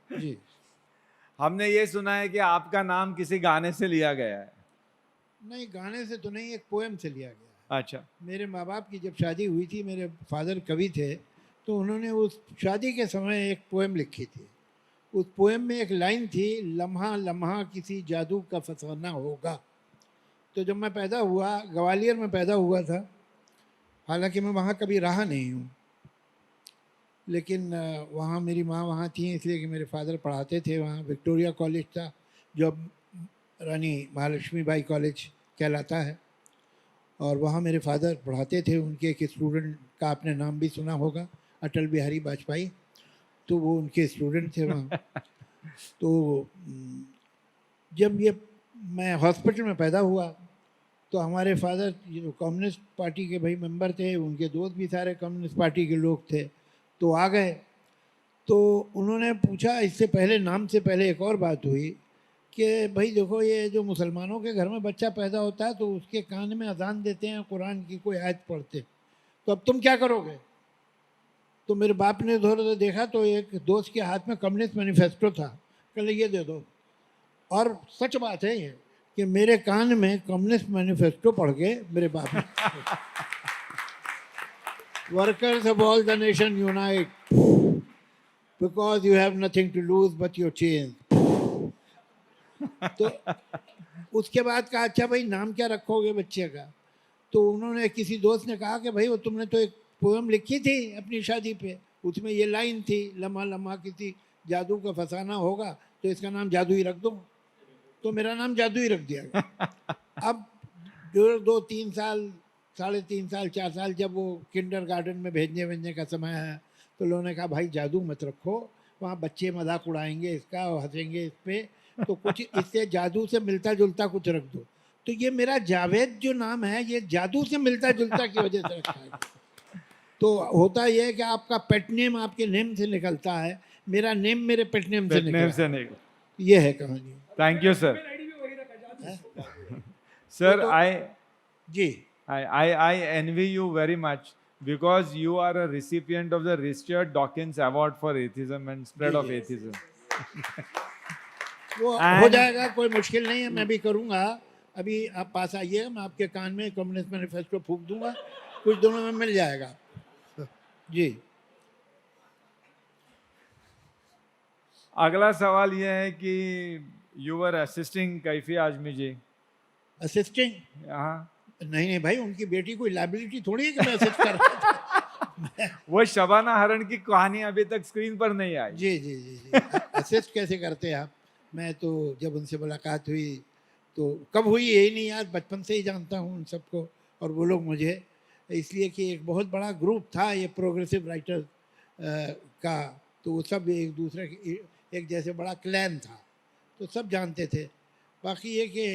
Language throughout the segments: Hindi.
जी। हमने ये सुना है कि आपका नाम किसी गाने से लिया गया है। नहीं, गाने से तो नहीं, एक पोएम से लिया गया है। अच्छा। मेरे माँ बाप की जब शादी हुई थी, मेरे फादर कवि थे, तो उन्होंने उस शादी के समय एक पोएम लिखी थी। उस पोएम में एक लाइन थी, लम्हा लम्हा किसी जादू का फसाना होगा। तो जब मैं पैदा हुआ, ग्वालियर में पैदा हुआ था, हालांकि मैं वहाँ कभी रहा नहीं हूँ, लेकिन वहाँ मेरी माँ वहाँ थी, इसलिए कि मेरे फादर पढ़ाते थे वहाँ। विक्टोरिया कॉलेज था, जो अब रानी महालक्ष्मी बाई कॉलेज कहलाता है, और वहाँ मेरे फादर पढ़ाते थे। उनके एक स्टूडेंट का आपने नाम भी सुना होगा, अटल बिहारी वाजपेयी, तो वो उनके स्टूडेंट थे वहाँ। तो जब ये मैं हॉस्पिटल में पैदा हुआ, तो हमारे फादर जो कम्युनिस्ट पार्टी के भाई मेंबर थे, उनके दोस्त भी सारे कम्युनिस्ट पार्टी के लोग थे, तो आ गए। तो उन्होंने पूछा, इससे पहले नाम से पहले एक और बात हुई कि भाई देखो, ये जो मुसलमानों के घर में बच्चा पैदा होता है तो उसके कान में अजान देते हैं, कुरान की कोई आयत पढ़ते, तो अब तुम क्या करोगे? तो मेरे बाप ने उधर उधर देखा, तो एक दोस्त के हाथ में कम्युनिस्ट मैनिफेस्टो था, कहले ये दे दो। और सच बात है ये कि मेरे कान में कम्युनिस्ट मैनिफेस्टो पढ़ के मेरे बाप ने, workers of all the nation unite because you have nothing to lose but your change. तो उसके बाद कहा, अच्छा भाई नाम क्या रखोगे बच्चे का? तो उन्होंने, किसी दोस्त ने कहा कि भाई वो तुमने तो एक पोएम लिखी थी अपनी शादी पे, उसमें ये लाइन थी, लम्हा लम्हा किसी जादू का फसाना होगा, तो इसका नाम जादू ही रख दो। तो मेरा नाम जादू ही रख दिया गया। अब 2 3 साल, 3.5 साल, 4 साल, जब वो किंडर गार्डन में भेजने भेजने का समय है, तो लोगों ने कहा भाई जादू मत रखो, वहाँ बच्चे मजाक उड़ाएंगे इसका और हंसेंगे इस पे, तो कुछ इससे जादू से मिलता जुलता कुछ रख दो। तो ये मेरा जावेद जो नाम है, ये जादू से मिलता जुलता की वजह से रखा है। तो होता यह है कि आपका पेट नेम आपके नेम से निकलता है, मेरा नेम मेरे पेट नेम से पेट नेम निकला, से नहीं। ये है कहानी। Thank you sir. वो सर तो जी, I envy you very much because you are a recipient of the Richard Dawkins Award for Atheism and Spread ji, of ji, Atheism. वो हो And जाएगा, कोई मुश्किल नहीं है, मैं भी करूँगा। अभी आप पास आइए, मैं आपके कान में कम्युनिस्ट मैनिफेस्टो फूंक दूंगा, कुछ दिनों में मिल जाएगा। जी। अगला सवाल यह है कि you were assisting Kaifi Azmi ji assisting? यहाँ। नहीं नहीं भाई, उनकी बेटी कोई लाइबिलिटी थोड़ी है कि मैं असिस्ट कर रहा था। वो शबाना हरण की कहानी अभी तक स्क्रीन पर नहीं आई। जी जी जी जी, असिस्ट कैसे करते हैं आप? मैं तो जब उनसे मुलाकात हुई, तो कब हुई यही नहीं याद, बचपन से ही जानता हूँ उन सबको, और वो लोग मुझे, इसलिए कि एक बहुत बड़ा ग्रुप था ये प्रोग्रेसिव राइटर का, तो वो सब एक दूसरे के, एक जैसे बड़ा क्लैन था, तो सब जानते थे। बाकी ये कि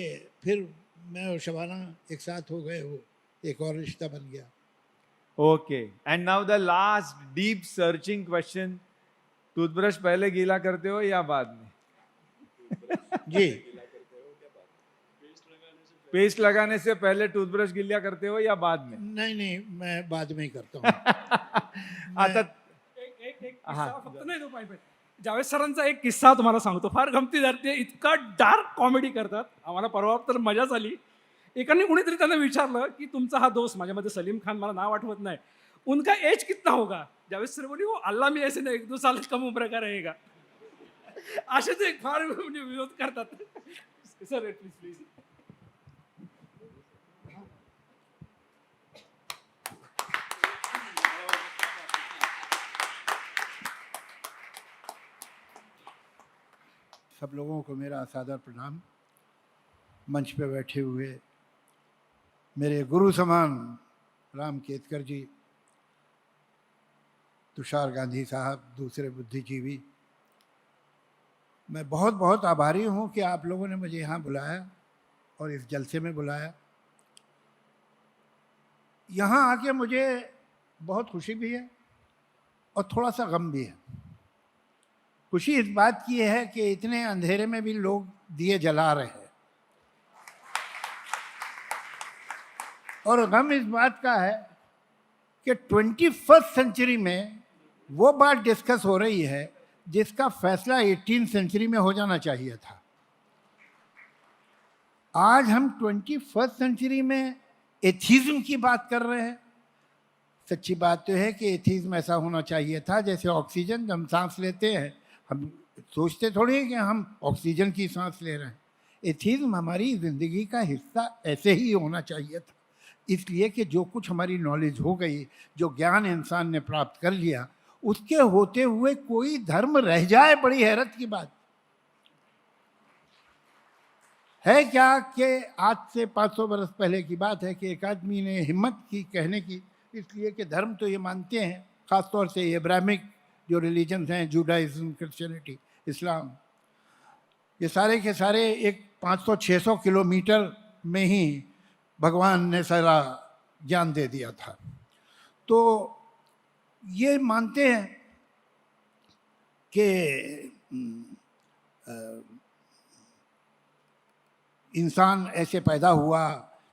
फिर मैं और शबाना एक साथ हो गए, वो एक और रिश्ता बन गया। Okay, and now the last deep searching question, toothbrush पहले गीला करते हो या बाद में? जी, पेस्ट लगाने से पहले टूथब्रश गीला करते हो या बाद में? नहीं नहीं, मैं बाद में ही करता हूँ। आता एक किस्सा फक्त नाही तो पाहिजे. जावेद सरांचा एक किस्सा तुम्हाला सांगतो, फार गमतीदार. ते इतका डार्क कॉमेडी करतात, आम्हाला परवा तर मजाच आली. एकाने कुणीतरी त्यांना विचारलं की तुमचा हा दोस्त, माझ्यामध्ये सलीम खान, मला नाव आठवत नाही, उनका एज कितना होगा? जावेद सर बोली, वो अल्लाह मी ऐसे ना 1-2 साल कम उम्र का रहेगा. असे ते फार म्हणजे विरोध करतात. Sir please please. सब लोगों को मेरा सादर प्रणाम। मंच पे बैठे हुए मेरे गुरु समान राम केतकर जी, तुषार गांधी साहब, दूसरे बुद्धिजीवी, मैं बहुत बहुत आभारी हूँ कि आप लोगों ने मुझे यहाँ बुलाया और इस जलसे में बुलाया। यहाँ आके मुझे बहुत खुशी भी है और थोड़ा सा गम भी है। खुशी इस बात की है कि इतने अंधेरे में भी लोग दिए जला रहे हैं, और गम इस बात का है कि 21st सेंचुरी में वो बात डिस्कस हो रही है जिसका फैसला 18th सेंचुरी में हो जाना चाहिए था। आज हम 21st सेंचुरी में एथिज्म की बात कर रहे हैं। सच्ची बात तो है कि एथिज्म ऐसा होना चाहिए था जैसे ऑक्सीजन, जब हम सांस लेते हैं हम सोचते थोड़ी हैं कि हम ऑक्सीजन की सांस ले रहे हैं। एथिज्म हमारी ज़िंदगी का हिस्सा ऐसे ही होना चाहिए था, इसलिए कि जो कुछ हमारी नॉलेज हो गई, जो ज्ञान इंसान ने प्राप्त कर लिया, उसके होते हुए कोई धर्म रह जाए, बड़ी हैरत की बात है। क्या कि आज से 500 बरस पहले की बात है कि एक आदमी ने हिम्मत की कहने की, इसलिए कि धर्म तो ये मानते हैं, ख़ासतौर से एब्राहमिक जो रिलीजन्स हैं, जुडाइज्म, क्रिश्चियनिटी, इस्लाम, ये सारे के सारे एक 500-600 किलोमीटर में ही भगवान ने सारा ज्ञान दे दिया था। तो ये मानते हैं कि इंसान ऐसे पैदा हुआ,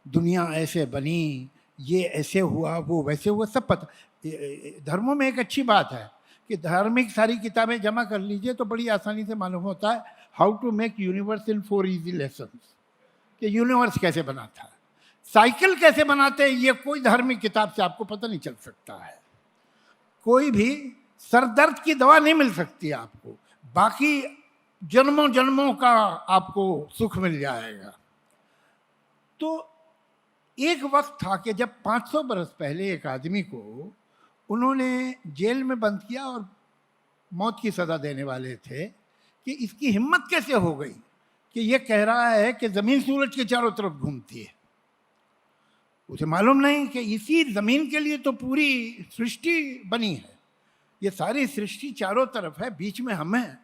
दुनिया ऐसे बनी, ये ऐसे हुआ, वो वैसे हुआ, सब पता। धर्मों में एक अच्छी बात है कि धार्मिक सारी किताबें जमा कर लीजिए तो बड़ी आसानी से मालूम होता है how to make universe in 4 easy lessons, कि यूनिवर्स कैसे बना था, साइकिल कैसे बनाते हैं, ये कोई धार्मिक किताब से आपको पता नहीं चल सकता है। कोई भी सर दर्द की दवा नहीं मिल सकती आपको, बाकी जन्मों जन्मों का आपको सुख मिल जाएगा। तो एक वक्त था कि जब 500 बरस पहले एक आदमी को उन्होंने जेल में बंद किया और मौत की सज़ा देने वाले थे कि इसकी हिम्मत कैसे हो गई कि ये कह रहा है कि ज़मीन सूरज के चारों तरफ घूमती है। उसे मालूम नहीं कि इसी ज़मीन के लिए तो पूरी सृष्टि बनी है, ये सारी सृष्टि चारों तरफ है, बीच में हम हैं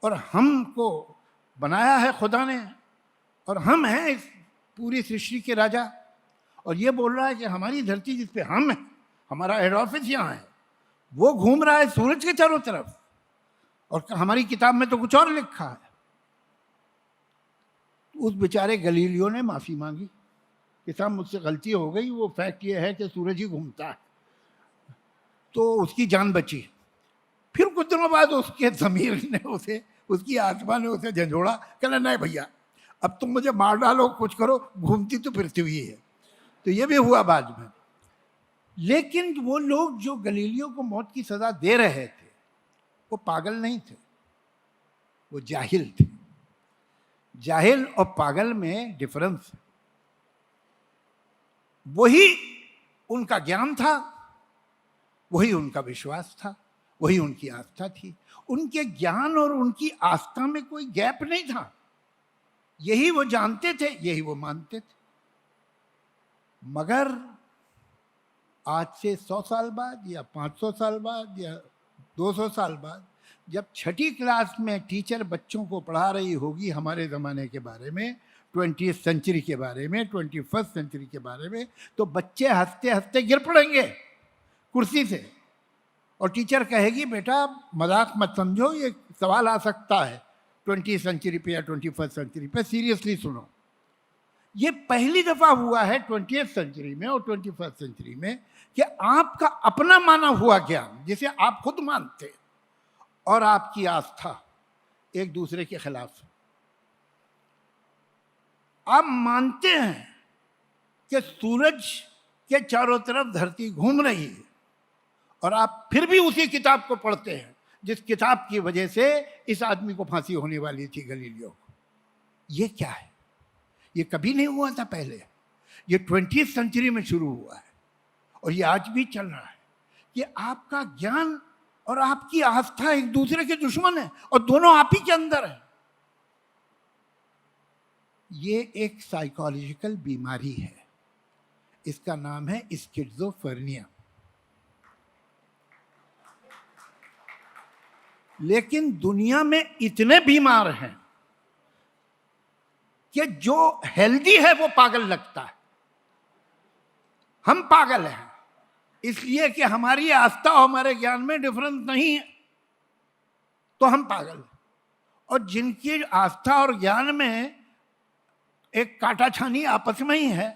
और हमको बनाया है खुदा ने और हम हैं इस पूरी सृष्टि के राजा। और ये बोल रहा है कि हमारी धरती जिस पे हम हैं, हमारा हेड ऑफिस यहाँ है, वो घूम रहा है सूरज के चारों तरफ, और हमारी किताब में तो कुछ और लिखा है। उस बेचारे गलीलियो ने माफ़ी मांगी कि साहब मुझसे गलती हो गई, वो फैक्ट ये है कि सूरज ही घूमता है, तो उसकी जान बची। फिर कुछ दिनों बाद उसके ज़मीर ने उसे, उसकी आत्मा ने उसे झंझोड़ा, कहना नहीं भैया अब तुम मुझे मार डालो, कुछ करो, घूमती तो फिरती हुई है। तो ये भी हुआ बाद में। लेकिन वो लोग जो गलीलियो को मौत की सज़ा दे रहे थे वो पागल नहीं थे, वो जाहिल थे। जाहिल और पागल में डिफरेंस है। वही उनका ज्ञान था, वही उनका विश्वास था, वही उनकी आस्था थी। उनके ज्ञान और उनकी आस्था में कोई गैप नहीं था, यही वो जानते थे, यही वो मानते थे। मगर आज से 100 साल बाद या 500 साल बाद या 200 साल बाद जब 6ठी क्लास में टीचर बच्चों को पढ़ा रही होगी हमारे ज़माने के बारे में, 20th सेंचुरी के बारे में, 21st सेंचुरी के बारे में, तो बच्चे हंसते हंसते गिर पड़ेंगे कुर्सी से और टीचर कहेगी बेटा मजाक मत समझो, ये सवाल आ सकता है 20th सेंचुरी पे या 21st सेंचुरी पे, सीरियसली सुनो। ये पहली दफ़ा हुआ है 20th सेंचुरी में और 21st सेंचुरी में कि आपका अपना माना हुआ ज्ञान, जिसे आप खुद मानते, और आपकी आस्था एक दूसरे के खिलाफ। आप मानते हैं कि सूरज के चारों तरफ धरती घूम रही है और आप फिर भी उसी किताब को पढ़ते हैं जिस किताब की वजह से इस आदमी को फांसी होने वाली थी, गलीलियो को। ये क्या है? ये कभी नहीं हुआ था पहले, ये 20th सेंचुरी में शुरू हुआ है और ये आज भी चल रहा है कि आपका ज्ञान और आपकी आस्था एक दूसरे के दुश्मन है और दोनों आप ही के अंदर है। ये एक साइकोलॉजिकल बीमारी है, इसका नाम है स्किज़ोफ्रेनिया। लेकिन दुनिया में इतने बीमार हैं कि जो हेल्दी है वो पागल लगता है। हम पागल हैं इसलिए कि हमारी आस्था और हमारे ज्ञान में डिफरेंस नहीं है, तो हम पागल हैं। और जिनकी आस्था और ज्ञान में एक काटा छानी आपस में ही है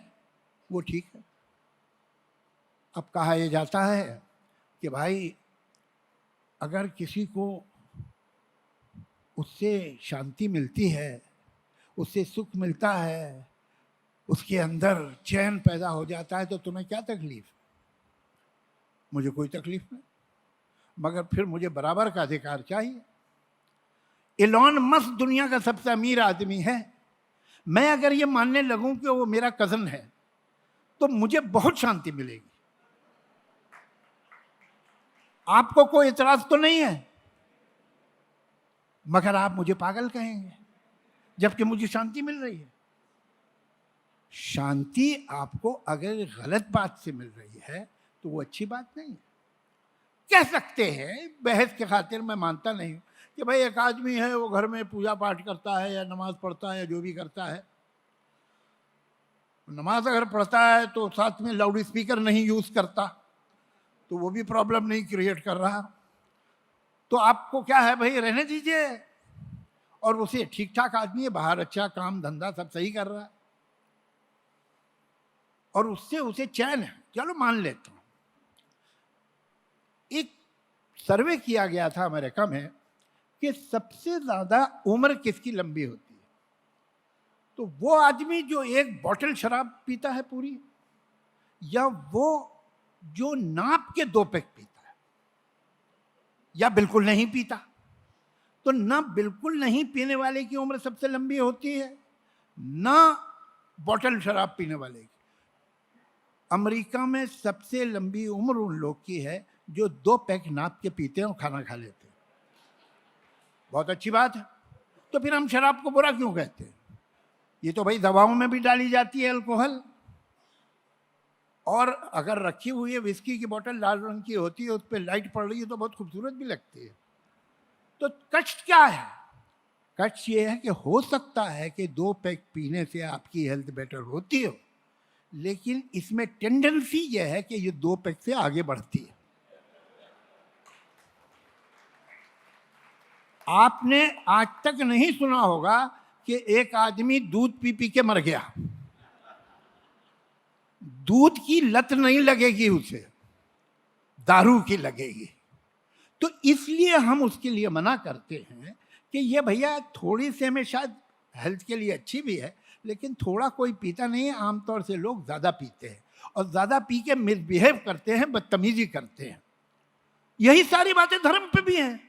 वो ठीक है। अब कहा यह जाता है कि भाई अगर किसी को उससे शांति मिलती है, उससे सुख मिलता है, उसके अंदर चैन पैदा हो जाता है, तो तुम्हें क्या तकलीफ? मुझे कोई तकलीफ नहीं, मगर फिर मुझे बराबर का अधिकार चाहिए। इलॉन मस्क दुनिया का सबसे अमीर आदमी है, मैं अगर ये मानने लगूं कि वो मेरा कजन है तो मुझे बहुत शांति मिलेगी। आपको कोई इतराज तो नहीं है, मगर आप मुझे पागल कहेंगे जबकि मुझे शांति मिल रही है। शांति आपको अगर गलत बात से मिल रही है तो वो अच्छी बात नहीं है। कह सकते हैं, बहस के खातिर मैं मानता नहीं हूं कि भाई एक आदमी है, वो घर में पूजा पाठ करता है या नमाज पढ़ता है या जो भी करता है, नमाज अगर पढ़ता है तो साथ में लाउड स्पीकर नहीं यूज करता तो वो भी प्रॉब्लम नहीं क्रिएट कर रहा, तो आपको क्या है भाई, रहने दीजिए। और उसे ठीक ठाक आदमी है, बाहर अच्छा काम धंधा सब सही कर रहा है और उससे उसे चैन है, चलो मान लेता हूं। एक सर्वे किया गया था अमेरिका में कि सबसे ज्यादा उम्र किसकी लंबी होती है, तो वो आदमी जो एक बोतल शराब पीता है पूरी, या वो जो नाप के 2 पैक पीता है, या बिल्कुल नहीं पीता। तो ना बिल्कुल नहीं पीने वाले की उम्र सबसे लंबी होती है, ना बोतल शराब पीने वाले की। अमेरिका में सबसे लंबी उम्र उन लोग की है जो 2 पैक नाप के पीते हैं और खाना खा लेते हैं। बहुत अच्छी बात है। तो फिर हम शराब को बुरा क्यों कहते हैं? ये तो भाई दवाओं में भी डाली जाती है अल्कोहल, और अगर रखी हुई है विस्की की बोतल लाल रंग की होती है, उस पर लाइट पड़ रही है तो बहुत खूबसूरत भी लगती है। तो कष्ट क्या है? कष्ट ये है कि हो सकता है कि 2 पैक पीने से आपकी हेल्थ बेटर होती हो, लेकिन इसमें टेंडेंसी यह है कि ये 2 पैक से आगे बढ़ती है। आपने आज तक नहीं सुना होगा कि एक आदमी दूध पी पी के मर गया। दूध की लत नहीं लगेगी उसे, दारू की लगेगी। तो इसलिए हम उसके लिए मना करते हैं कि ये भैया थोड़ी से में शायद हेल्थ के लिए अच्छी भी है, लेकिन थोड़ा कोई पीता नहीं है। आमतौर से लोग ज़्यादा पीते हैं और ज़्यादा पी के मिसबिहेव करते हैं, बदतमीजी करते हैं। यही सारी बातें धर्म पे भी हैं।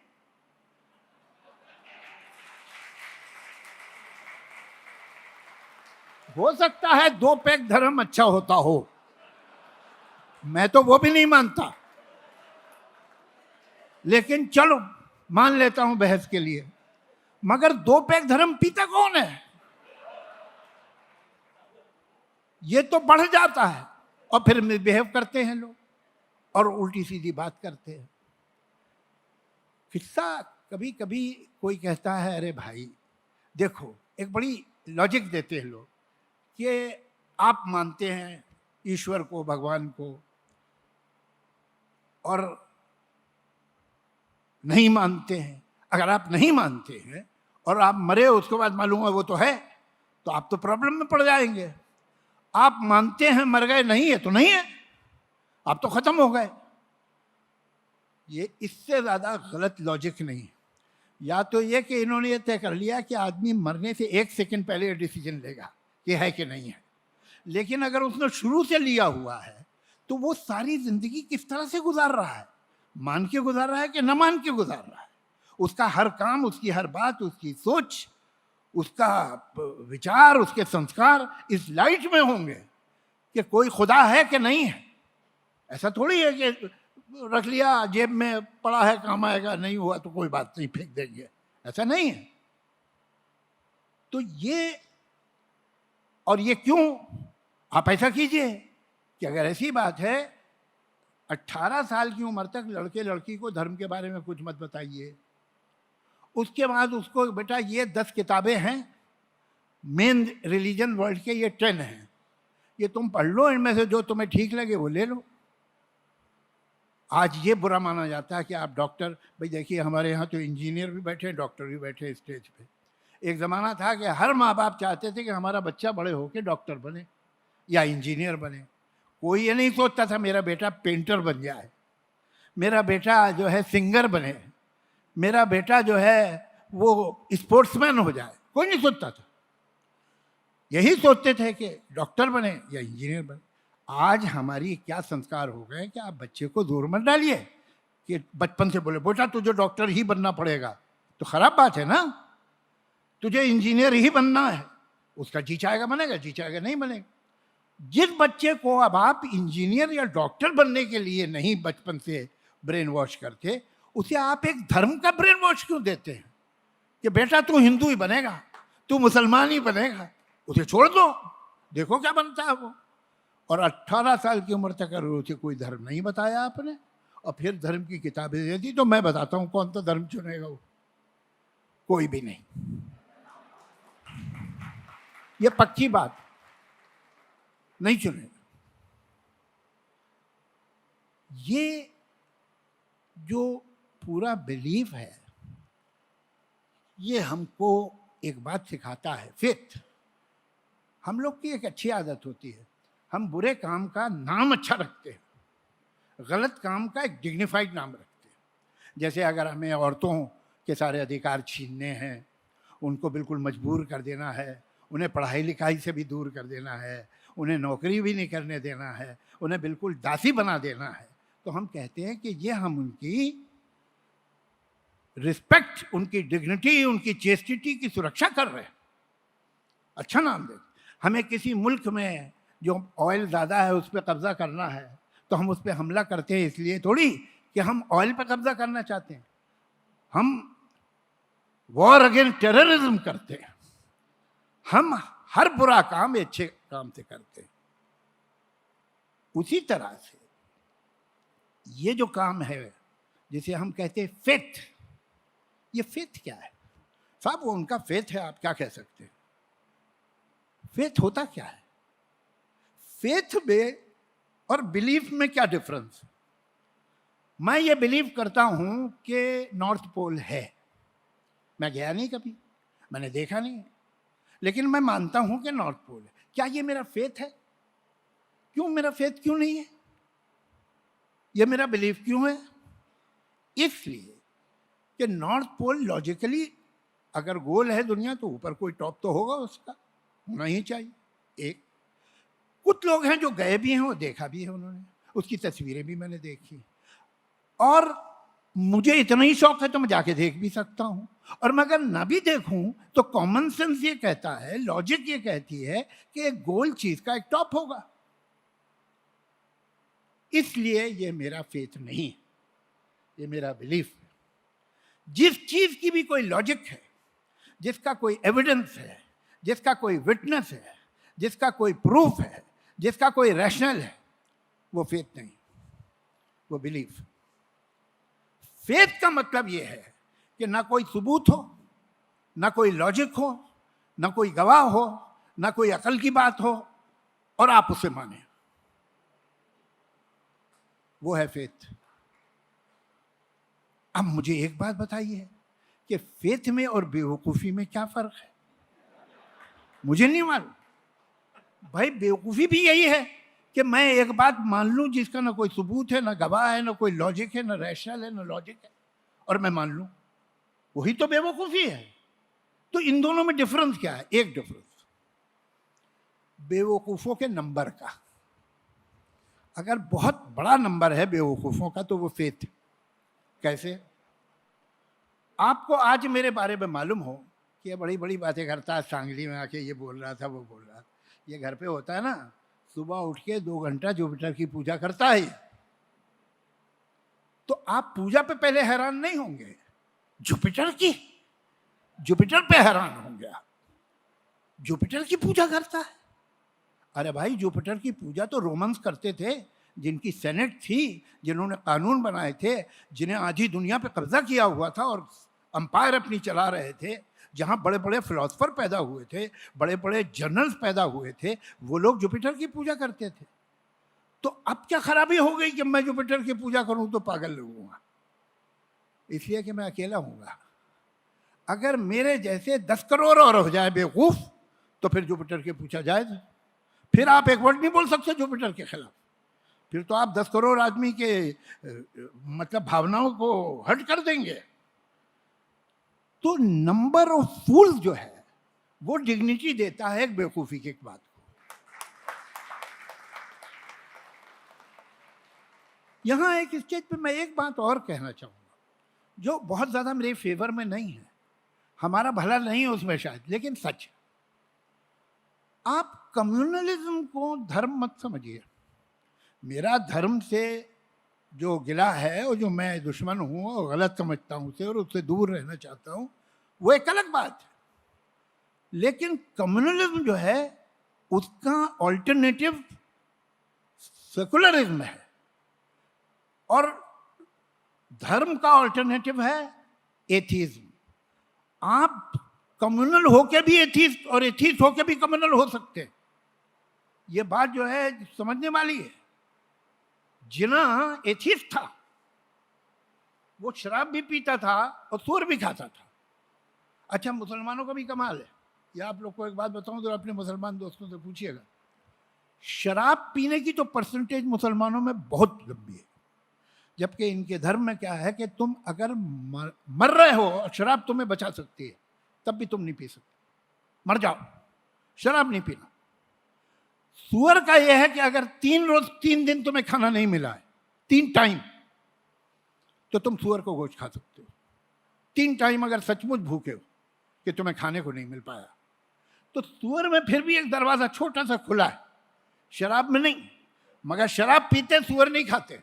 हो सकता है 2 पैक धर्म अच्छा होता हो, मैं तो वो भी नहीं मानता, लेकिन चलो मान लेता हूं बहस के लिए। मगर 2 पैक धर्म पीता कौन है? ये तो बढ़ जाता है और फिर मिसबिहेव करते हैं लोग और उल्टी सीधी बात करते हैं। किस्सा कभी कभी कोई कहता है, अरे भाई देखो, एक बड़ी लॉजिक देते हैं लोग कि आप मानते हैं ईश्वर को, भगवान को, और नहीं मानते हैं। अगर आप नहीं मानते हैं और आप मरे उसके बाद मालूम है वो तो है, तो आप तो प्रॉब्लम में पड़ जाएंगे। आप मानते हैं, मर गए, नहीं है तो नहीं है, आप तो खत्म हो गए। ये इससे ज्यादा गलत लॉजिक नहीं। या तो ये कि इन्होंने ये तय कर लिया कि आदमी मरने से 1 सेकंड पहले डिसीजन लेगा कि है कि नहीं है, लेकिन अगर उसने शुरू से लिया हुआ है तो वो सारी जिंदगी किस तरह से गुजार रहा है, मान के गुजार रहा है कि न मान के गुजार रहा है, उसका हर काम, उसकी हर बात, उसकी सोच, उसका विचार, उसके संस्कार इस लाइट में होंगे कि कोई खुदा है कि नहीं है। ऐसा थोड़ी है कि रख लिया जेब में पड़ा है, काम आएगा, नहीं हुआ तो कोई बात नहीं, फेंक देंगे, ऐसा नहीं है। तो ये, और ये क्यों? आप ऐसा कीजिए कि अगर ऐसी बात है 18 साल की उम्र तक लड़के लड़की को धर्म के बारे में कुछ मत बताइए। उसके बाद उसको बेटा ये 10 किताबें हैं मेन रिलीजन वर्ल्ड के, ये 10 हैं, ये तुम पढ़ लो, इनमें से जो तुम्हें ठीक लगे वो ले लो। आज ये बुरा माना जाता है कि आप डॉक्टर, भाई देखिए हमारे यहाँ तो इंजीनियर भी बैठे, डॉक्टर भी बैठे स्टेज पे। एक ज़माना था कि हर माँ बाप चाहते थे कि हमारा बच्चा बड़े होकर डॉक्टर बने या इंजीनियर बने। कोई ये नहीं सोचता था मेरा बेटा पेंटर बन जाए, मेरा बेटा जो है सिंगर बने, मेरा बेटा जो है वो स्पोर्ट्समैन हो जाए, कोई नहीं सोचता था। यही सोचते थे कि डॉक्टर बने या इंजीनियर बने। आज हमारी क्या संस्कार हो गए कि आप बच्चे को जोर मत डालिए कि बचपन से बोले बेटा तुझे डॉक्टर ही बनना पड़ेगा, तो खराब बात है ना। तुझे इंजीनियर ही बनना है, उसका जी चाहेगा बनेगा, जी चाहेगा नहीं बनेगा। जिस बच्चे को अब आप इंजीनियर या डॉक्टर बनने के लिए नहीं बचपन से ब्रेन वॉश करते, उसे आप एक धर्म का ब्रेन वॉश क्यों देते हैं कि बेटा तू हिंदू ही बनेगा, तू मुसलमान ही बनेगा, उसे छोड़ दो, देखो क्या बनता है वो। और 18 साल की उम्र तक अगर उसे कोई धर्म नहीं बताया आपने और फिर धर्म की किताबें दे दी, तो मैं बताता हूं कौन सा धर्म चुनेगा वो, कोई भी नहीं। ये पक्की बात, नहीं चुनेगा। ये जो पूरा बिलीफ है ये हमको एक बात सिखाता है, फेथ। हम लोग की एक अच्छी आदत होती है, हम बुरे काम का नाम अच्छा रखते हैं, गलत काम का एक डिग्निफाइड नाम रखते हैं। जैसे अगर हमें औरतों के सारे अधिकार छीनने हैं, उनको बिल्कुल मजबूर कर देना है, उन्हें पढ़ाई लिखाई से भी दूर कर देना है, उन्हें नौकरी भी नहीं करने देना है, उन्हें बिल्कुल दासी बना देना है, तो हम कहते हैं कि ये हम उनकी रिस्पेक्ट, उनकी डिग्निटी, उनकी चेस्टिटी की सुरक्षा कर रहे हैं। अच्छा नाम दे। हमें किसी मुल्क में जो ऑयल ज़्यादा है उस पर कब्जा करना है, तो हम उस पर हमला करते हैं इसलिए थोड़ी कि हम ऑयल पर कब्जा करना चाहते हैं। हम वॉर अगेंस्ट टेररिज्म करते हैं। हम हर बुरा काम अच्छे काम से करते हैं। उसी तरह से ये जो काम है जिसे हम कहते हैं फेथ, ये फेथ क्या है साहब? वो उनका फेथ है, आप क्या कह सकते हैं? फेथ होता क्या है? फेथ में और बिलीफ में क्या डिफरेंस? मैं ये बिलीव करता हूं कि नॉर्थ पोल है। मैं गया नहीं कभी, मैंने देखा नहीं, लेकिन मैं मानता हूं कि नॉर्थ पोल है। क्या ये मेरा फेथ है? क्यों मेरा फेथ क्यों नहीं है? ये मेरा बिलीफ क्यों है? इसलिए कि नॉर्थ पोल लॉजिकली अगर गोल है दुनिया, तो ऊपर कोई टॉप तो होगा, उसका होना ही चाहिए। एक कुछ लोग हैं जो गए भी हैं और देखा भी है उन्होंने, उसकी तस्वीरें भी मैंने देखी, और मुझे इतना ही शौक है तो मैं जाके देख भी सकता हूं। और मैं अगर ना भी देखूं तो कॉमन सेंस ये कहता है, लॉजिक ये कहती है कि एक गोल चीज का एक टॉप होगा। इसलिए ये मेरा फेथ नहीं है, ये मेरा बिलीफ है। जिस चीज की भी कोई लॉजिक है, जिसका कोई एविडेंस है, जिसका कोई विटनेस है, जिसका कोई प्रूफ है, जिसका कोई रैशनल है, वो फेथ नहीं, वो बिलीफ। फेथ का मतलब ये है कि ना कोई सबूत हो, ना कोई लॉजिक हो, ना कोई गवाह हो, ना कोई अकल की बात हो, और आप उसे माने, वो है फेथ। अब मुझे एक बात बताइए कि फेथ में और बेवकूफ़ी में क्या फ़र्क है? मुझे नहीं मालूम भाई। बेवकूफ़ी भी यही है कि मैं एक बात मान लूं जिसका ना कोई सबूत है, ना गवाह है, ना कोई लॉजिक है, ना रैशनल है, ना लॉजिक है, और मैं मान लूं, वही तो बेवकूफ़ी है। तो इन दोनों में डिफरेंस क्या है? एक डिफरेंस बेवकूफ़ों के नंबर का। अगर बहुत बड़ा नंबर है बेवकूफ़ों का तो वो फेथ। कैसे? आपको आज मेरे बारे में मालूम हो कि ये बड़ी बड़ी बातें करता है, सांगली में आके ये बोल रहा था, वो बोल रहा था। ये घर पे होता है ना, सुबह उठ के 2 घंटा जुपिटर की पूजा करता है, तो आप पूजा पे पहले हैरान नहीं होंगे, जुपिटर की, जुपिटर पे हैरान होंगे। जुपिटर की पूजा करता है? अरे भाई, जुपिटर की पूजा तो रोमन्स करते थे, जिनकी सेनेट थी, जिन्होंने कानून बनाए थे, जिन्हें आधी दुनिया पे कब्जा किया हुआ था और अंपायर अपनी चला रहे थे, जहाँ बड़े बड़े फिलोसफर पैदा हुए थे, बड़े बड़े जर्नल्स पैदा हुए थे, वो लोग जुपिटर की पूजा करते थे। तो अब क्या खराबी हो गई कि मैं जुपिटर की पूजा करूं तो पागल लगूंगा? इसलिए कि मैं अकेला हूँगा। अगर मेरे जैसे 10 करोड़ और हो जाए बेवकूफ़, तो फिर जुपिटर की पूजा जायज़। फिर आप एक वर्ड नहीं बोल सकते जुपिटर के खिलाफ। फिर तो आप 10 करोड़ आदमी के मतलब भावनाओं को हर्ट कर देंगे। तो नंबर ऑफ फूल्स जो है वो डिग्निटी देता है एक बेवकूफ़ी की एक बात को। यहां एक स्टेज पे मैं एक बात और कहना चाहूंगा जो बहुत ज्यादा मेरे फेवर में नहीं है, हमारा भला नहीं है उसमें शायद, लेकिन सच है। आप कम्युनलिज्म को धर्म मत समझिए। मेरा धर्म से जो गिला है और जो मैं दुश्मन हूं और गलत समझता हूं उसे और उससे दूर रहना चाहता हूं, वो एक अलग बात है। लेकिन कम्युनलिज्म जो है उसका ऑल्टरनेटिव सेकुलरिज्म है और धर्म का ऑल्टरनेटिव है एथीज्म। आप कम्युनल होके भी एथीस्ट और एथीस्ट होके भी कम्युनल हो सकते हैं। ये बात जो है समझने वाली है। जिना एथीस्ट था, वो शराब भी पीता था और सूअर भी खाता था। अच्छा, मुसलमानों का भी कमाल है। ये आप लोग को एक बात बताऊं तो अपने मुसलमान दोस्तों से पूछिएगा, शराब पीने की तो परसेंटेज मुसलमानों में बहुत लंबी है, जबकि इनके धर्म में क्या है कि तुम अगर मर रहे हो और शराब तुम्हें बचा सकती है तब भी तुम नहीं पी सकते, मर जाओ, शराब नहीं पीना। सुअर का यह है कि अगर 3 दिन तुम्हें खाना नहीं मिला है, 3 टाइम, तो तुम सुअर को गोश्त खा सकते हो। 3 टाइम अगर सचमुच भूखे हो कि तुम्हें खाने को नहीं मिल पाया, तो सुअर में फिर भी एक दरवाजा छोटा सा खुला है, शराब में नहीं। मगर शराब पीते सुअर नहीं खाते।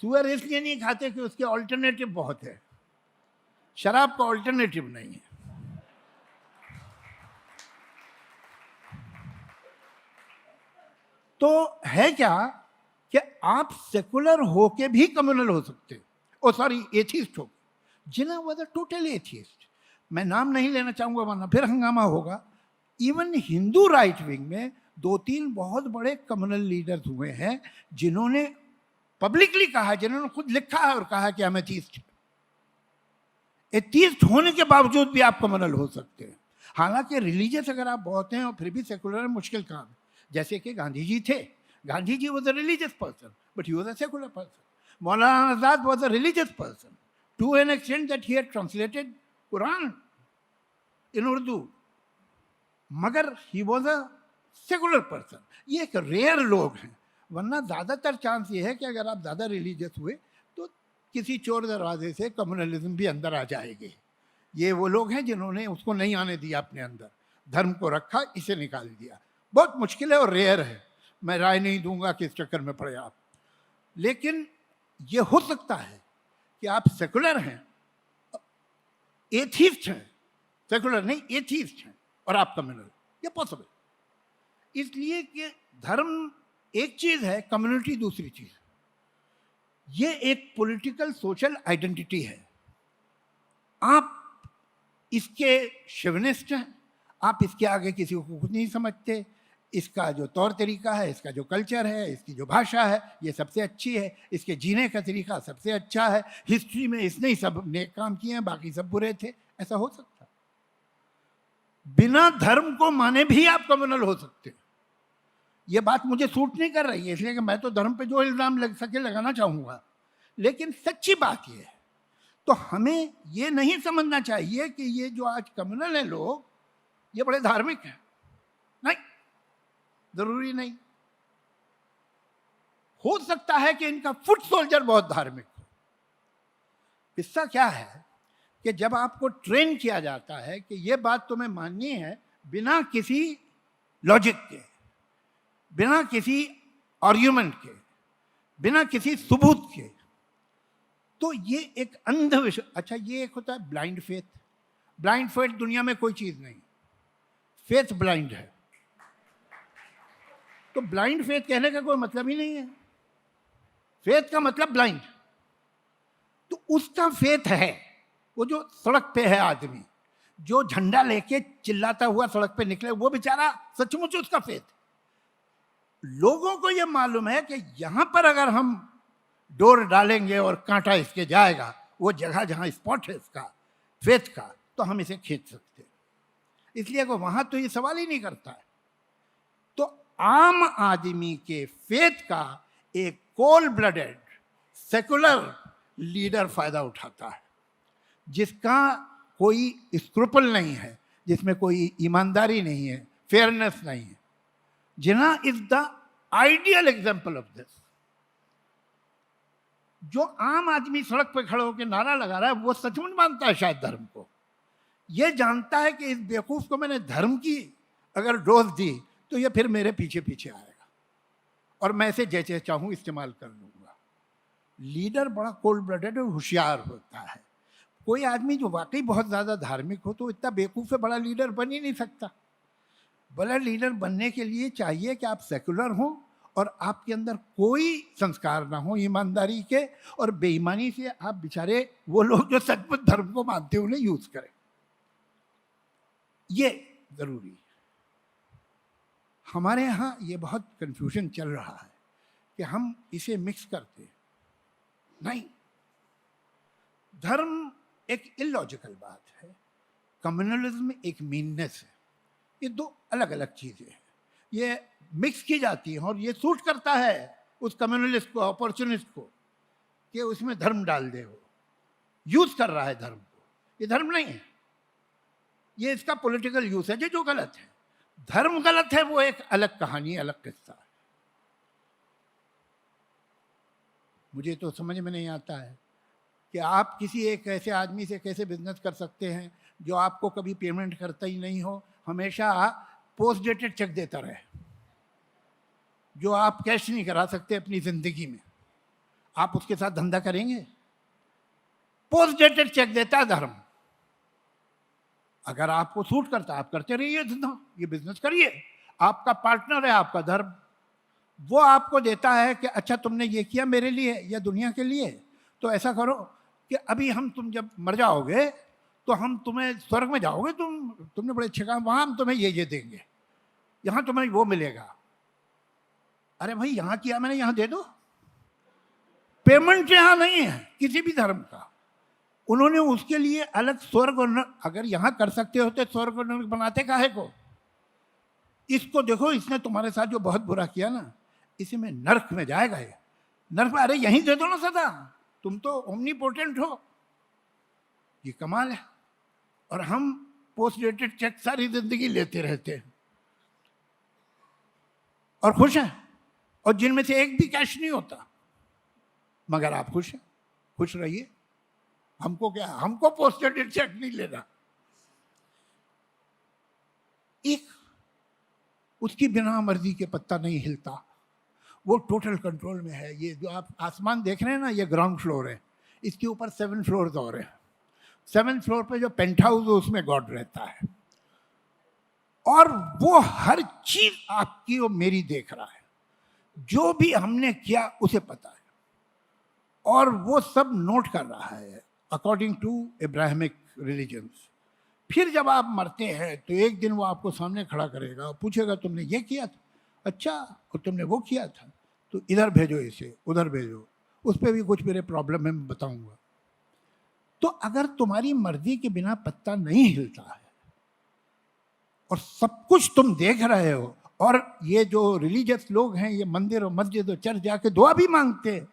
सुअर इसलिए नहीं खाते कि उसके ऑल्टरनेटिव बहुत है, शराब का ऑल्टरनेटिव नहीं है। तो है क्या कि आप सेकुलर होके भी कम्युनल हो सकते, ओ सॉरी एथीस्ट हो। जिना वाज अ टोटल एथीस्ट। मैं नाम नहीं लेना चाहूंगा वरना फिर हंगामा होगा। इवन हिंदू राइट विंग में 2-3 बहुत बड़े कम्युनल लीडर्स हुए हैं जिन्होंने पब्लिकली कहा, जिन्होंने खुद लिखा है और कहा कि हम एथीस्ट हैं। एथीस्ट होने के बावजूद भी आप कम्युनल हो सकते हैं। हालांकि रिलीजियस अगर आप बहुत हैं और फिर भी सेकुलर है, मुश्किल काम है। जैसे कि गांधी जी थे। Gandhi ji was a religious person but he was a secular person. Maulana Azad was a religious person to an extent that he had translated Quran in Urdu, मगर he was a secular person. ये एक रेयर लोग हैं, वरना ज़्यादातर चांस ये है कि अगर आप ज़्यादा रिलीजियस हुए तो किसी चोर दरवाजे से कम्युनलिज्म भी अंदर आ जाएगी। ये वो लोग हैं जिन्होंने उसको नहीं आने दिया अपने अंदर, धर्म को रखा, इसे निकाल दिया। बहुत मुश्किल है और रेयर है। मैं राय नहीं दूंगा कि इस चक्कर में पड़े आप, लेकिन ये हो सकता है कि आप सेकुलर हैं, एथीस्ट हैं, सेकुलर नहीं एथीस्ट हैं और आप कम्युनल, ये पॉसिबल। इसलिए कि धर्म एक चीज है, कम्युनिटी दूसरी चीज है। ये एक पॉलिटिकल सोशल आइडेंटिटी है। आप इसके शेविनिस्ट हैं, आप इसके आगे किसी को कुछ नहीं समझते। इसका जो तौर तरीका है, इसका जो कल्चर है, इसकी जो भाषा है, ये सबसे अच्छी है। इसके जीने का तरीका सबसे अच्छा है। हिस्ट्री में इसने ही सब नेक काम किए हैं, बाकी सब बुरे थे। ऐसा हो सकता है। बिना धर्म को माने भी आप कम्युनल हो सकते हैं। ये बात मुझे सूट नहीं कर रही है, इसलिए कि मैं तो धर्म पे जो इल्जाम लग सके लगाना चाहूंगा, लेकिन सच्ची बात ये है। तो हमें ये नहीं समझना चाहिए कि ये जो आज कम्युनल है लोग, ये बड़े धार्मिक हैं। नहीं, जरूरी नहीं। हो सकता है कि इनका फुट सोल्जर बहुत धार्मिक हो। किस्सा क्या है कि जब आपको ट्रेन किया जाता है कि ये बात तुम्हें माननी है बिना किसी लॉजिक के, बिना किसी आर्ग्यूमेंट के, बिना किसी सबूत के, तो ये एक अंधविश्वास। अच्छा, ये एक होता है ब्लाइंड फेथ। ब्लाइंड फेथ दुनिया में कोई चीज नहीं, फेथ ब्लाइंड है। तो ब्लाइंड फेथ कहने का कोई मतलब ही नहीं है। फेथ का मतलब ब्लाइंड। तो उसका फेथ है, वो जो सड़क पे है आदमी, जो झंडा लेके चिल्लाता हुआ सड़क पे निकले, वो बेचारा सचमुच उसका फेथ। लोगों को ये मालूम है कि यहां पर अगर हम डोर डालेंगे और कांटा इसके जाएगा, वो जगह जहां स्पॉट है इसका फेथ का, तो हम इसे खींच सकते हैं। इसलिए वो वहां तो ये सवाल ही नहीं करता है। तो आम आदमी के फेथ का एक कोल्ड ब्लडेड सेकुलर लीडर फायदा उठाता है। जिसका कोई स्क्रूपल नहीं है, जिसमें कोई ईमानदारी नहीं है, फेयरनेस नहीं है। Jinnah is the ideal example of this. जो आम आदमी सड़क पे खड़े होकर नारा लगा रहा है वो सचमुच मानता है शायद धर्म को, ये जानता है कि इस बेवकूफ को मैंने धर्म की अगर डोज दी तो ये फिर मेरे पीछे पीछे आएगा और मैं इसे जैसे चाहूं इस्तेमाल कर लूंगा। लीडर बड़ा कोल्ड ब्लडेड और होशियार होता है। कोई आदमी जो वाकई बहुत ज़्यादा धार्मिक हो तो इतना बेवकूफ़ है बड़ा लीडर बन ही नहीं सकता। बड़ा लीडर बनने के लिए चाहिए कि आप सेकुलर हों और आपके अंदर कोई संस्कार ना हो ईमानदारी के, और बेईमानी से आप बेचारे वो लोग जो सचमुच धर्म को मानते हैं उन्हें यूज करें। ये जरूरी है। हमारे यहाँ ये बहुत कंफ्यूजन चल रहा है कि हम इसे मिक्स करते हैं। नहीं, धर्म एक इलॉजिकल बात है, कम्युनलिज्म एक मीननेस है। ये दो अलग अलग चीजें हैं, ये मिक्स की जाती हैं और ये सूट करता है उस कम्युनलिस्ट को, अपॉर्चुनिस्ट को, कि उसमें धर्म डाल दे। वो यूज कर रहा है धर्म को। ये धर्म नहीं है, ये इसका पॉलिटिकल यूज है जो गलत है। धर्म गलत है वो एक अलग कहानी, अलग किस्सा है। मुझे तो समझ में नहीं आता है कि आप किसी एक ऐसे आदमी से कैसे बिजनेस कर सकते हैं जो आपको कभी पेमेंट करता ही नहीं हो, हमेशा पोस्ट डेटेड चेक देता रहे, जो आप कैश नहीं करा सकते अपनी जिंदगी में। आप उसके साथ धंधा करेंगे? पोस्ट डेटेड चेक देता है धर्म। अगर आपको सूट करता है आप करते रहिए धंधा, ये बिजनेस करिए। आपका पार्टनर है आपका धर्म, वो आपको देता है कि अच्छा तुमने ये किया मेरे लिए या दुनिया के लिए, तो ऐसा करो कि अभी तुम जब मर जाओगे तो हम तुम्हें स्वर्ग में जाओगे, तुमने बड़े अच्छे काम, वहाँ हम तुम्हें ये देंगे, यहाँ तुम्हें वो मिलेगा। अरे भाई यहाँ किया मैंने, यहाँ दे दो। पेमेंट यहाँ नहीं है किसी भी धर्म का। उन्होंने उसके लिए अलग स्वर्ग और नरक, अगर यहाँ कर सकते होते स्वर्ग और नरक बनाते काहे को? इसको देखो, इसने तुम्हारे साथ जो बहुत बुरा किया ना, इसी में नरक में जाएगा ये। नरक में, अरे यहीं दे दो ना सदा, तुम तो ओमनीपोटेंट हो। ये कमाल है। और हम पोस्ट डेटेड चेक सारी जिंदगी लेते रहते हैं और खुश हैं, और जिनमें से एक भी कैश नहीं होता, मगर आप खुश हैं। खुश रहिए, हमको क्या, हमको पोस्ट डेटेड चेक नहीं लेना। एक उसकी बिना मर्जी के पत्ता नहीं हिलता, वो टोटल कंट्रोल में है। ये जो आप आसमान देख रहे हैं ना, ये ग्राउंड फ्लोर है, इसके ऊपर 7 फ्लोर्स और हैं। 7th फ्लोर पे जो पेंट हाउस है उसमें गॉड रहता है, और वो हर चीज आपकी और मेरी देख रहा है। जो भी हमने किया उसे पता है, और वो सब नोट कर रहा है अकॉर्डिंग टू इब्राहिमिक रिलीजन्स। फिर जब आप मरते हैं तो एक दिन वो आपको सामने खड़ा करेगा और पूछेगा तुमने ये किया था, अच्छा, और तुमने वो किया था, तो इधर भेजो इसे, उधर भेजो। उस पर भी कुछ मेरे प्रॉब्लम है, मैं बताऊंगा। तो अगर तुम्हारी मर्जी के बिना पत्ता नहीं हिलता है और सब कुछ तुम देख रहे हो, और ये जो रिलीजियस लोग हैं ये मंदिर और मस्जिद और चर्च जाके दुआ भी मांगते हैं,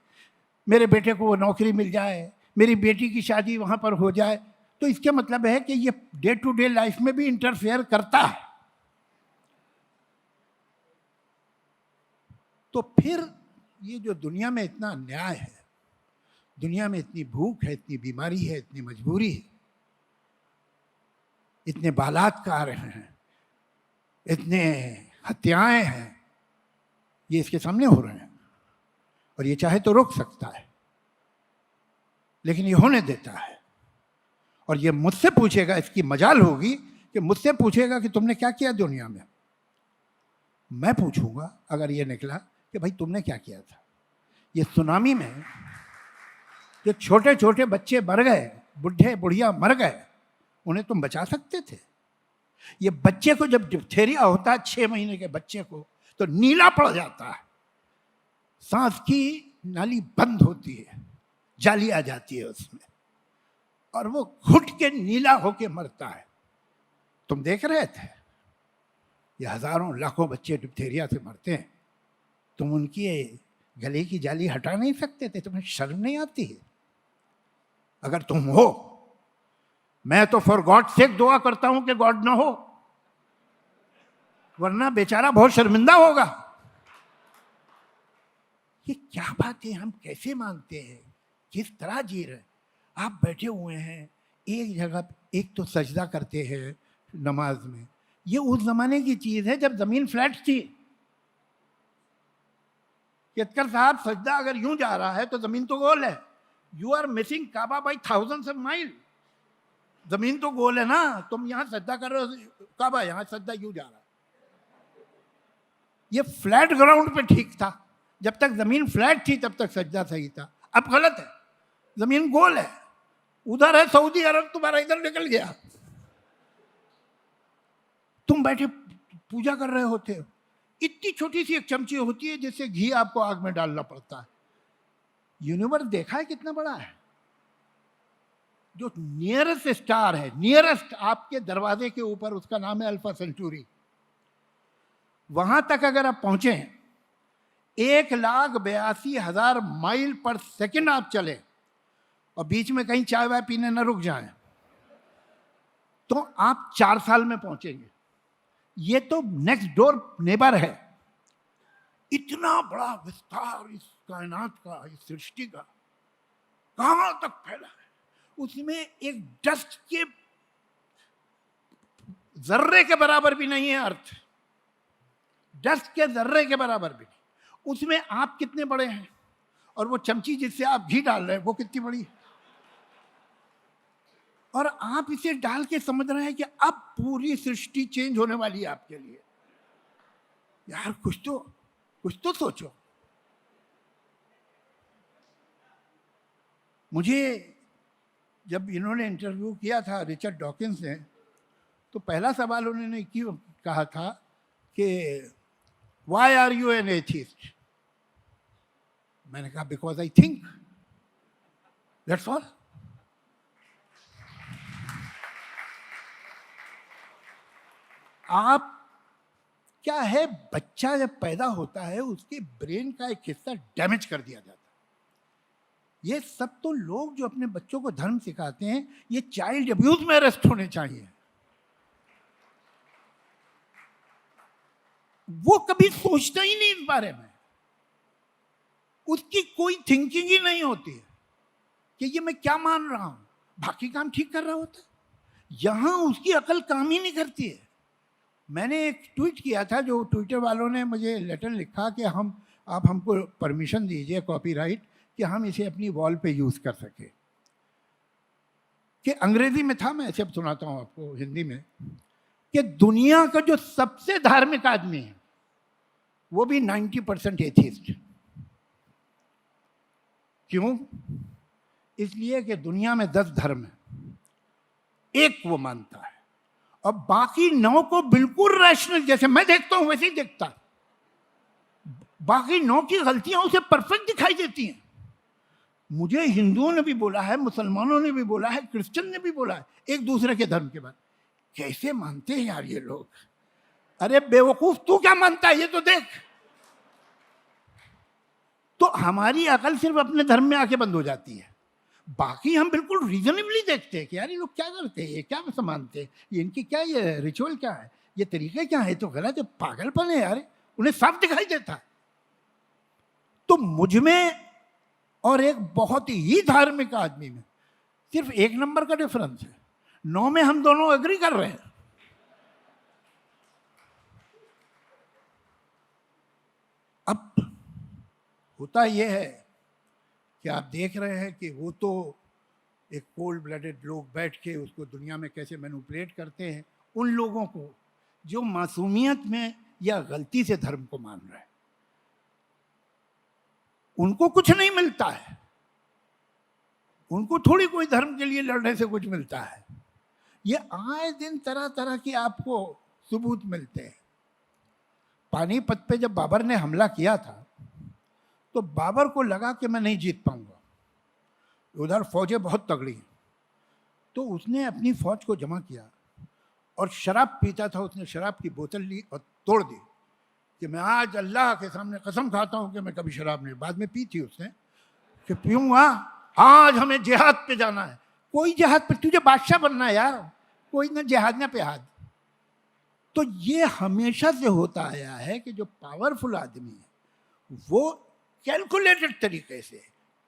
मेरे बेटे को वो नौकरी मिल जाए, मेरी बेटी की शादी वहाँ पर हो जाए, तो इसके मतलब है कि ये डे टू डे लाइफ में भी इंटरफेयर करता है। तो फिर ये जो दुनिया में इतना अन्याय है, दुनिया में इतनी भूख है, इतनी बीमारी है, इतनी मजबूरी है, इतने बलात्कार हैं, इतने हत्याएं हैं, ये इसके सामने हो रहे हैं, और ये चाहे तो रोक सकता है, लेकिन ये होने देता है। और ये मुझसे पूछेगा, इसकी मजाल होगी कि मुझसे पूछेगा कि तुमने क्या किया दुनिया में। मैं पूछूंगा अगर ये निकला कि भाई तुमने क्या किया था। ये सुनामी में जो छोटे छोटे बच्चे मर गए, बुढ़े बुढ़िया मर गए, उन्हें तुम बचा सकते थे? ये बच्चे को जब डिप्थेरिया होता है 6 महीने के बच्चे को, तो नीला पड़ जाता है, सांस की नाली बंद होती है, जाली आ जाती है उसमें, और वो घुट के नीला होके मरता है। तुम देख रहे थे, ये हजारों लाखों बच्चे डिप्थेरिया से मरते हैं, तुम उनकी गले की जाली हटा नहीं सकते थे? तुम्हें शर्म नहीं आती है? अगर तुम हो मैं तो फॉर गॉड सेक दुआ करता हूं कि गॉड ना हो, वरना बेचारा बहुत शर्मिंदा होगा। ये क्या बात है, हम कैसे मानते हैं, किस तरह जी रहे। आप बैठे हुए हैं एक जगह, एक तो सजदा करते हैं नमाज में, ये उस जमाने की चीज है जब जमीन फ्लैट थी। केतकर साहब, सजदा अगर यूं जा रहा है तो जमीन तो गोल है। You are missing Kaaba by thousands of mile. जमीन तो गोल है ना, तुम यहां सजदा कर रहे हो, काबा यहां सजदा यूं जा रहा है। ये फ्लैट ग्राउंड पे ठीक था, जब तक जमीन फ्लैट थी तब तक सजदा सही था। अब गलत है, जमीन गोल है, उधर है सऊदी अरब, तुम्हारा इधर निकल गया, तुम बैठे पूजा कर रहे होते हो। इतनी छोटी सी एक चमची होती है जिससे घी आपको आग में डालना पड़ता है। यूनिवर्स देखा है कितना बड़ा है। जो नियरेस्ट स्टार है, नियरेस्ट आपके दरवाजे के ऊपर, उसका नाम है अल्फा सेंचुरी। वहां तक अगर आप पहुंचे 1,82,000 माइल पर सेकंड आप चले और बीच में कहीं चाय वाय पीने न रुक जाएं, तो आप 4 साल में पहुंचेंगे। ये तो नेक्स्ट डोर नेबर है। इतना बड़ा विस्तार इस कायनात का, इस सृष्टि का कहां तक फैला है। उसमें एक डस्ट के जर्रे के बराबर भी नहीं है अर्थ, डस्ट के जर्रे के बराबर भी नहीं। उसमें आप कितने बड़े हैं, और वो चमची जिससे आप घी डाल रहे हैं वो कितनी बड़ी है। और आप इसे डाल के समझ रहे हैं कि अब पूरी सृष्टि चेंज होने वाली है आपके लिए। यार कुछ तो सोचो। मुझे जब इन्होंने इंटरव्यू किया था रिचर्ड डॉकिंस ने, तो पहला सवाल उन्होंने क्यों कहा था कि why are you an atheist. मैंने कहा because I think, that's all. आप क्या है, बच्चा जब पैदा होता है उसके ब्रेन का एक हिस्सा डैमेज कर दिया जाता है। ये सब तो लोग जो अपने बच्चों को धर्म सिखाते हैं, ये चाइल्ड अब्यूज में अरेस्ट होने चाहिए। वो कभी सोचता ही नहीं इस बारे में, उसकी कोई थिंकिंग ही नहीं होती है कि ये मैं क्या मान रहा हूं। बाकी काम ठीक कर रहा होता है, यहां उसकी अकल काम ही नहीं करती है। मैंने एक ट्वीट किया था, जो ट्विटर वालों ने मुझे लेटर लिखा कि आप हमको परमिशन दीजिए, कॉपीराइट, कि हम इसे अपनी वॉल पे यूज कर सके। कि अंग्रेजी में था, मैं ऐसे सुनाता हूं आपको हिंदी में, कि दुनिया का जो सबसे धार्मिक आदमी है वो भी 90% एथिस्ट। क्यों? इसलिए कि दुनिया में 10 धर्म है, एक वो मानता है और बाकी 9 को बिल्कुल रैशनल, जैसे मैं देखता हूं वैसे ही देखता है। बाकी 9 की गलतियां उसे परफेक्ट दिखाई देती हैं। मुझे हिंदुओं ने भी बोला है, मुसलमानों ने भी बोला है, क्रिश्चियन ने भी बोला है एक दूसरे के धर्म के बारे। कैसे मानते हैं यार ये लोग। अरे बेवकूफ, तू क्या मानता है ये तो देख। तो हमारी अकल सिर्फ अपने धर्म में आके बंद हो जाती है। बाकी हम बिल्कुल रीजनेबली देखते हैं कि यार ये लोग क्या करते हैं, ये क्या मानते हैं, ये इनकी क्या, ये रिचुअल क्या है, ये तरीके क्या है, तो गलत है, पागलपन है यार, उन्हें साफ दिखाई देता है। तो मुझ में और एक बहुत ही धार्मिक आदमी में सिर्फ 1 नंबर का डिफरेंस है। 9 में हम दोनों एग्री कर रहे हैं। अब होता यह है कि आप देख रहे हैं कि वो तो एक कोल्ड ब्लडेड लोग बैठ के उसको दुनिया में कैसे मैनिपुलेट करते हैं उन लोगों को जो मासूमियत में या गलती से धर्म को मान रहे हैं। उनको कुछ नहीं मिलता है, उनको थोड़ी कोई धर्म के लिए लड़ने से कुछ मिलता है। ये आए दिन तरह तरह की आपको सबूत मिलते हैं। पानीपत पे जब बाबर ने हमला किया था तो बाबर को लगा कि मैं नहीं जीत पाऊंगा, उधर फौजें बहुत तगड़ी हैं, तो उसने अपनी फौज को जमा किया और शराब पीता था। उसने शराब की बोतल ली और तोड़ दी कि मैं आज अल्लाह के सामने कसम खाता हूं कि मैं कभी शराब नहीं। बाद में पी थी उसने कि पीऊंगा, आज हमें जिहाद पे जाना है। कोई जहाज पर, तुझे बादशाह बनना है यार, कोई ना जहाज ना पेहाद। तो ये हमेशा से होता आया है कि जो पावरफुल आदमी है वो कैलकुलेटेड तरीके से,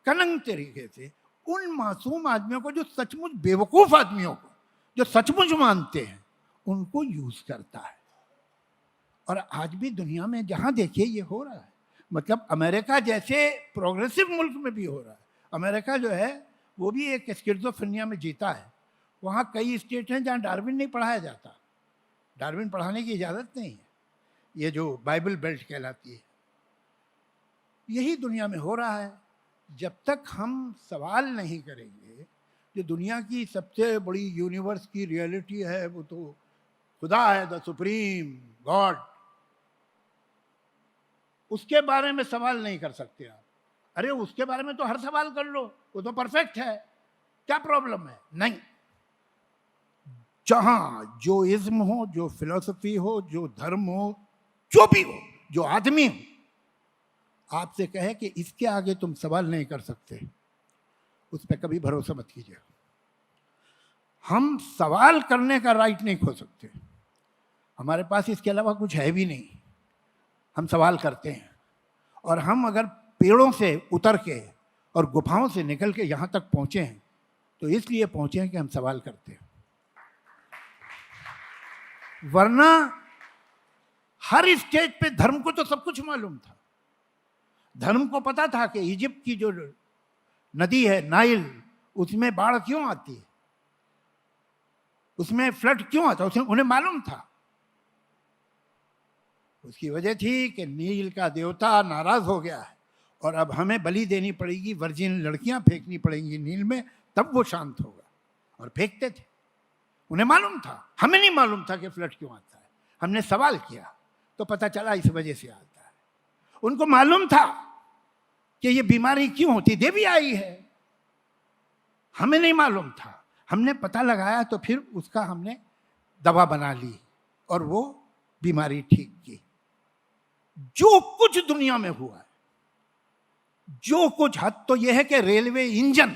कनंग तरीके से उन मासूम आदमियों को, जो सचमुच बेवकूफ आदमियों को, जो सचमुच मानते हैं, उनको यूज करता है। और आज भी दुनिया में जहां देखिए ये हो रहा है। मतलब अमेरिका जैसे प्रोग्रेसिव मुल्क में भी हो रहा है। अमेरिका जो है वो भी एक स्किज़ोफ्रेनिया में जीता है। वहाँ कई स्टेट हैं जहाँ डार्विन नहीं पढ़ाया जाता, डार्विन पढ़ाने की इजाज़त नहीं है, ये जो बाइबल बेल्ट कहलाती है। यही दुनिया में हो रहा है। जब तक हम सवाल नहीं करेंगे, जो दुनिया की सबसे बड़ी यूनिवर्स की रियलिटी है वो तो खुदा है, द सुप्रीम गॉड, उसके बारे में सवाल नहीं कर सकते आप। अरे उसके बारे में तो हर सवाल कर लो, वो तो परफेक्ट है, क्या प्रॉब्लम है? नहीं, जहां जो इज्म हो, जो फिलॉसफी हो, जो धर्म हो, जो भी हो, जो आदमी हो, आपसे कहे कि इसके आगे तुम सवाल नहीं कर सकते, उस पर कभी भरोसा मत कीजिए। हम सवाल करने का राइट नहीं खो सकते, हमारे पास इसके अलावा कुछ है भी नहीं। हम सवाल करते हैं, और हम अगर पेड़ों से उतर के और गुफाओं से निकल के यहाँ तक पहुँचे हैं तो इसलिए पहुँचे हैं कि हम सवाल करते हैं। वरना हर स्टेज पे धर्म को तो सब कुछ मालूम था। धर्म को पता था कि इजिप्ट की जो नदी है नाइल, उसमें बाढ़ क्यों आती है, उसमें फ्लड क्यों आता है, उसे उन्हें मालूम था। उसकी वजह थी कि नील का देवता नाराज हो गया है और अब हमें बलि देनी पड़ेगी, वर्जिन लड़कियां फेंकनी पड़ेंगी नील में, तब वो शांत होगा। और फेंकते थे, उन्हें मालूम था। हमें नहीं मालूम था कि फ्लड क्यों आता है। हमने सवाल किया तो पता चला इस वजह से आता है। उनको मालूम था कि ये बीमारी क्यों होती, देवी आई है, हमें नहीं मालूम था। हमने पता लगाया तो फिर उसका हमने दवा बना ली और वो बीमारी ठीक की। जो कुछ दुनिया में हुआ है, जो कुछ, हद तो यह है कि रेलवे इंजन,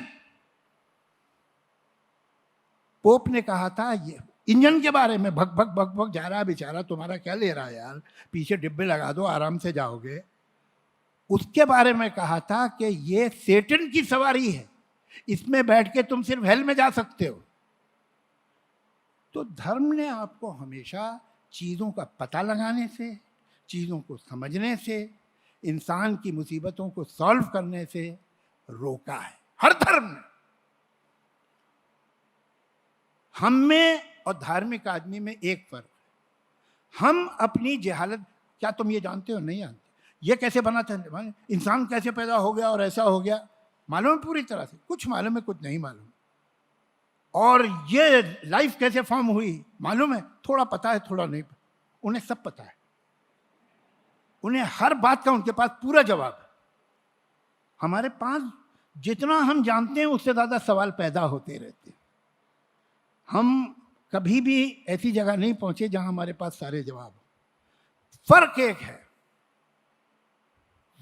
पोप ने कहा था ये इंजन के बारे में, भग भग भग भग जा रहा है बेचारा, तुम्हारा क्या ले रहा है यार, पीछे डिब्बे लगा दो, आराम से जाओगे। उसके बारे में कहा था कि ये सेटन की सवारी है, इसमें बैठ के तुम सिर्फ हेल में जा सकते हो। तो धर्म ने आपको हमेशा चीज़ों का पता लगाने से, चीज़ों को समझने से, इंसान की मुसीबतों को सॉल्व करने से रोका है, हर धर्म ने। हम में और धार्मिक आदमी में एक फर्क है, हम अपनी जहालत, क्या तुम ये जानते हो? नहीं जानते। ये कैसे बना था, इंसान कैसे पैदा हो गया और ऐसा हो गया, मालूम है पूरी तरह से? कुछ मालूम है, कुछ नहीं मालूम। और ये लाइफ कैसे फॉर्म हुई मालूम है, थोड़ा पता है, थोड़ा नहीं। उन्हें सब पता है, उन्हें हर बात का उनके पास पूरा जवाब है। हमारे पास जितना हम जानते हैं उससे ज़्यादा सवाल पैदा होते रहते हैं। हम कभी भी ऐसी जगह नहीं पहुंचे जहां हमारे पास सारे जवाब हो। फर्क एक है,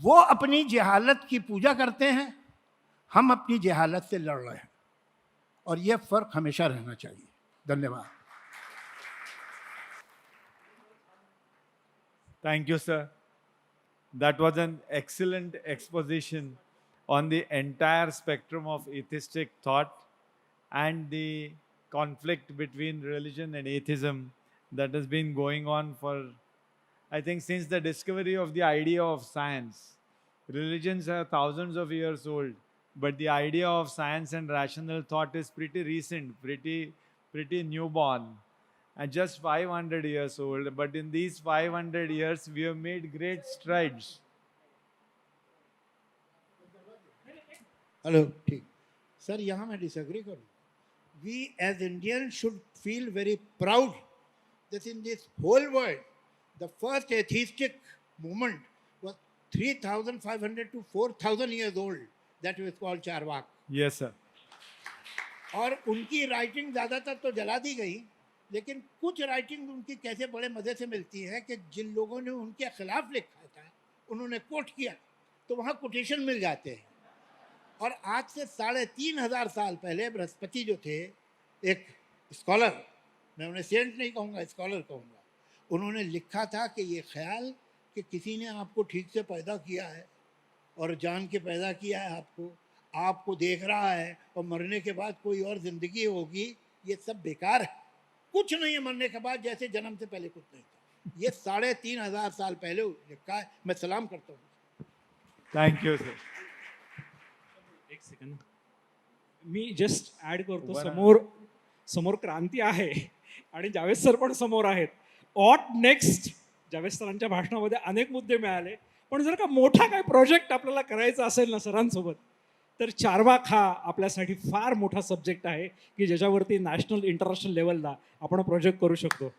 वो अपनी जहालत की पूजा करते हैं, हम अपनी जहालत से लड़ रहे हैं, और यह फर्क हमेशा रहना चाहिए। धन्यवाद। Thank you, sir. That was an excellent exposition on the entire spectrum of atheistic thought and the conflict between religion and atheism that has been going on for, I think, since the discovery of the idea of science. Religions are thousands of years old, but the idea of science and rational thought is pretty recent, pretty newborn, and just 500 years old. But in these 500 years, we have made great strides. Hello, ठीक सर, यहाँ मैं डिसएग्री करूँ। We as Indians should feel very proud that in this whole world, the first atheistic movement was 3,500 to 4,000 years old. That was called Charvaka. Yes, sir. और उनकी राइटिंग ज़्यादातर तो जला दी गई, लेकिन कुछ राइटिंग उनकी कैसे बड़े मज़े से मिलती है कि जिन लोगों ने उनके खिलाफ लिखा था उन्होंने कोट किया तो वहाँ कोटेशन मिल जाते हैं। और आज से 3,500 साल पहले बृहस्पति जो थे, एक स्कॉलर, मैं उन्हें सेंट नहीं कहूँगा, स्कॉलर कहूँगा, उन्होंने लिखा था कि ये ख्याल कि किसी ने आपको ठीक से पैदा किया है और जान के पैदा किया है, आपको देख रहा है और मरने के बाद कोई और ज़िंदगी होगी, ये सब बेकार है। कुछ नहीं है मरने के बाद, जैसे जन्म से पहले कुछ नहीं था। ये 3,500 साल पहले लिखा है। मैं सलाम करता हूँ। Thank you sir. एक सेकंड, मी जस्ट ऍड करतो. उभा राहा. समोर समोर क्रांती आहे आणि जावेद सर पण समोर आहेत. ऑट नेक्स्ट, जावेद सरांच्या भाषणामध्ये अनेक मुद्दे मिळाले, पण जर का मोठा काय प्रोजेक्ट आपल्याला करायचा असेल ना सरांसोबत, तर चारबाग हा आपल्यासाठी फार मोठा सब्जेक्ट आहे की ज्याच्यावरती नॅशनल इंटरनॅशनल लेवलला आपण प्रोजेक्ट करू शकतो.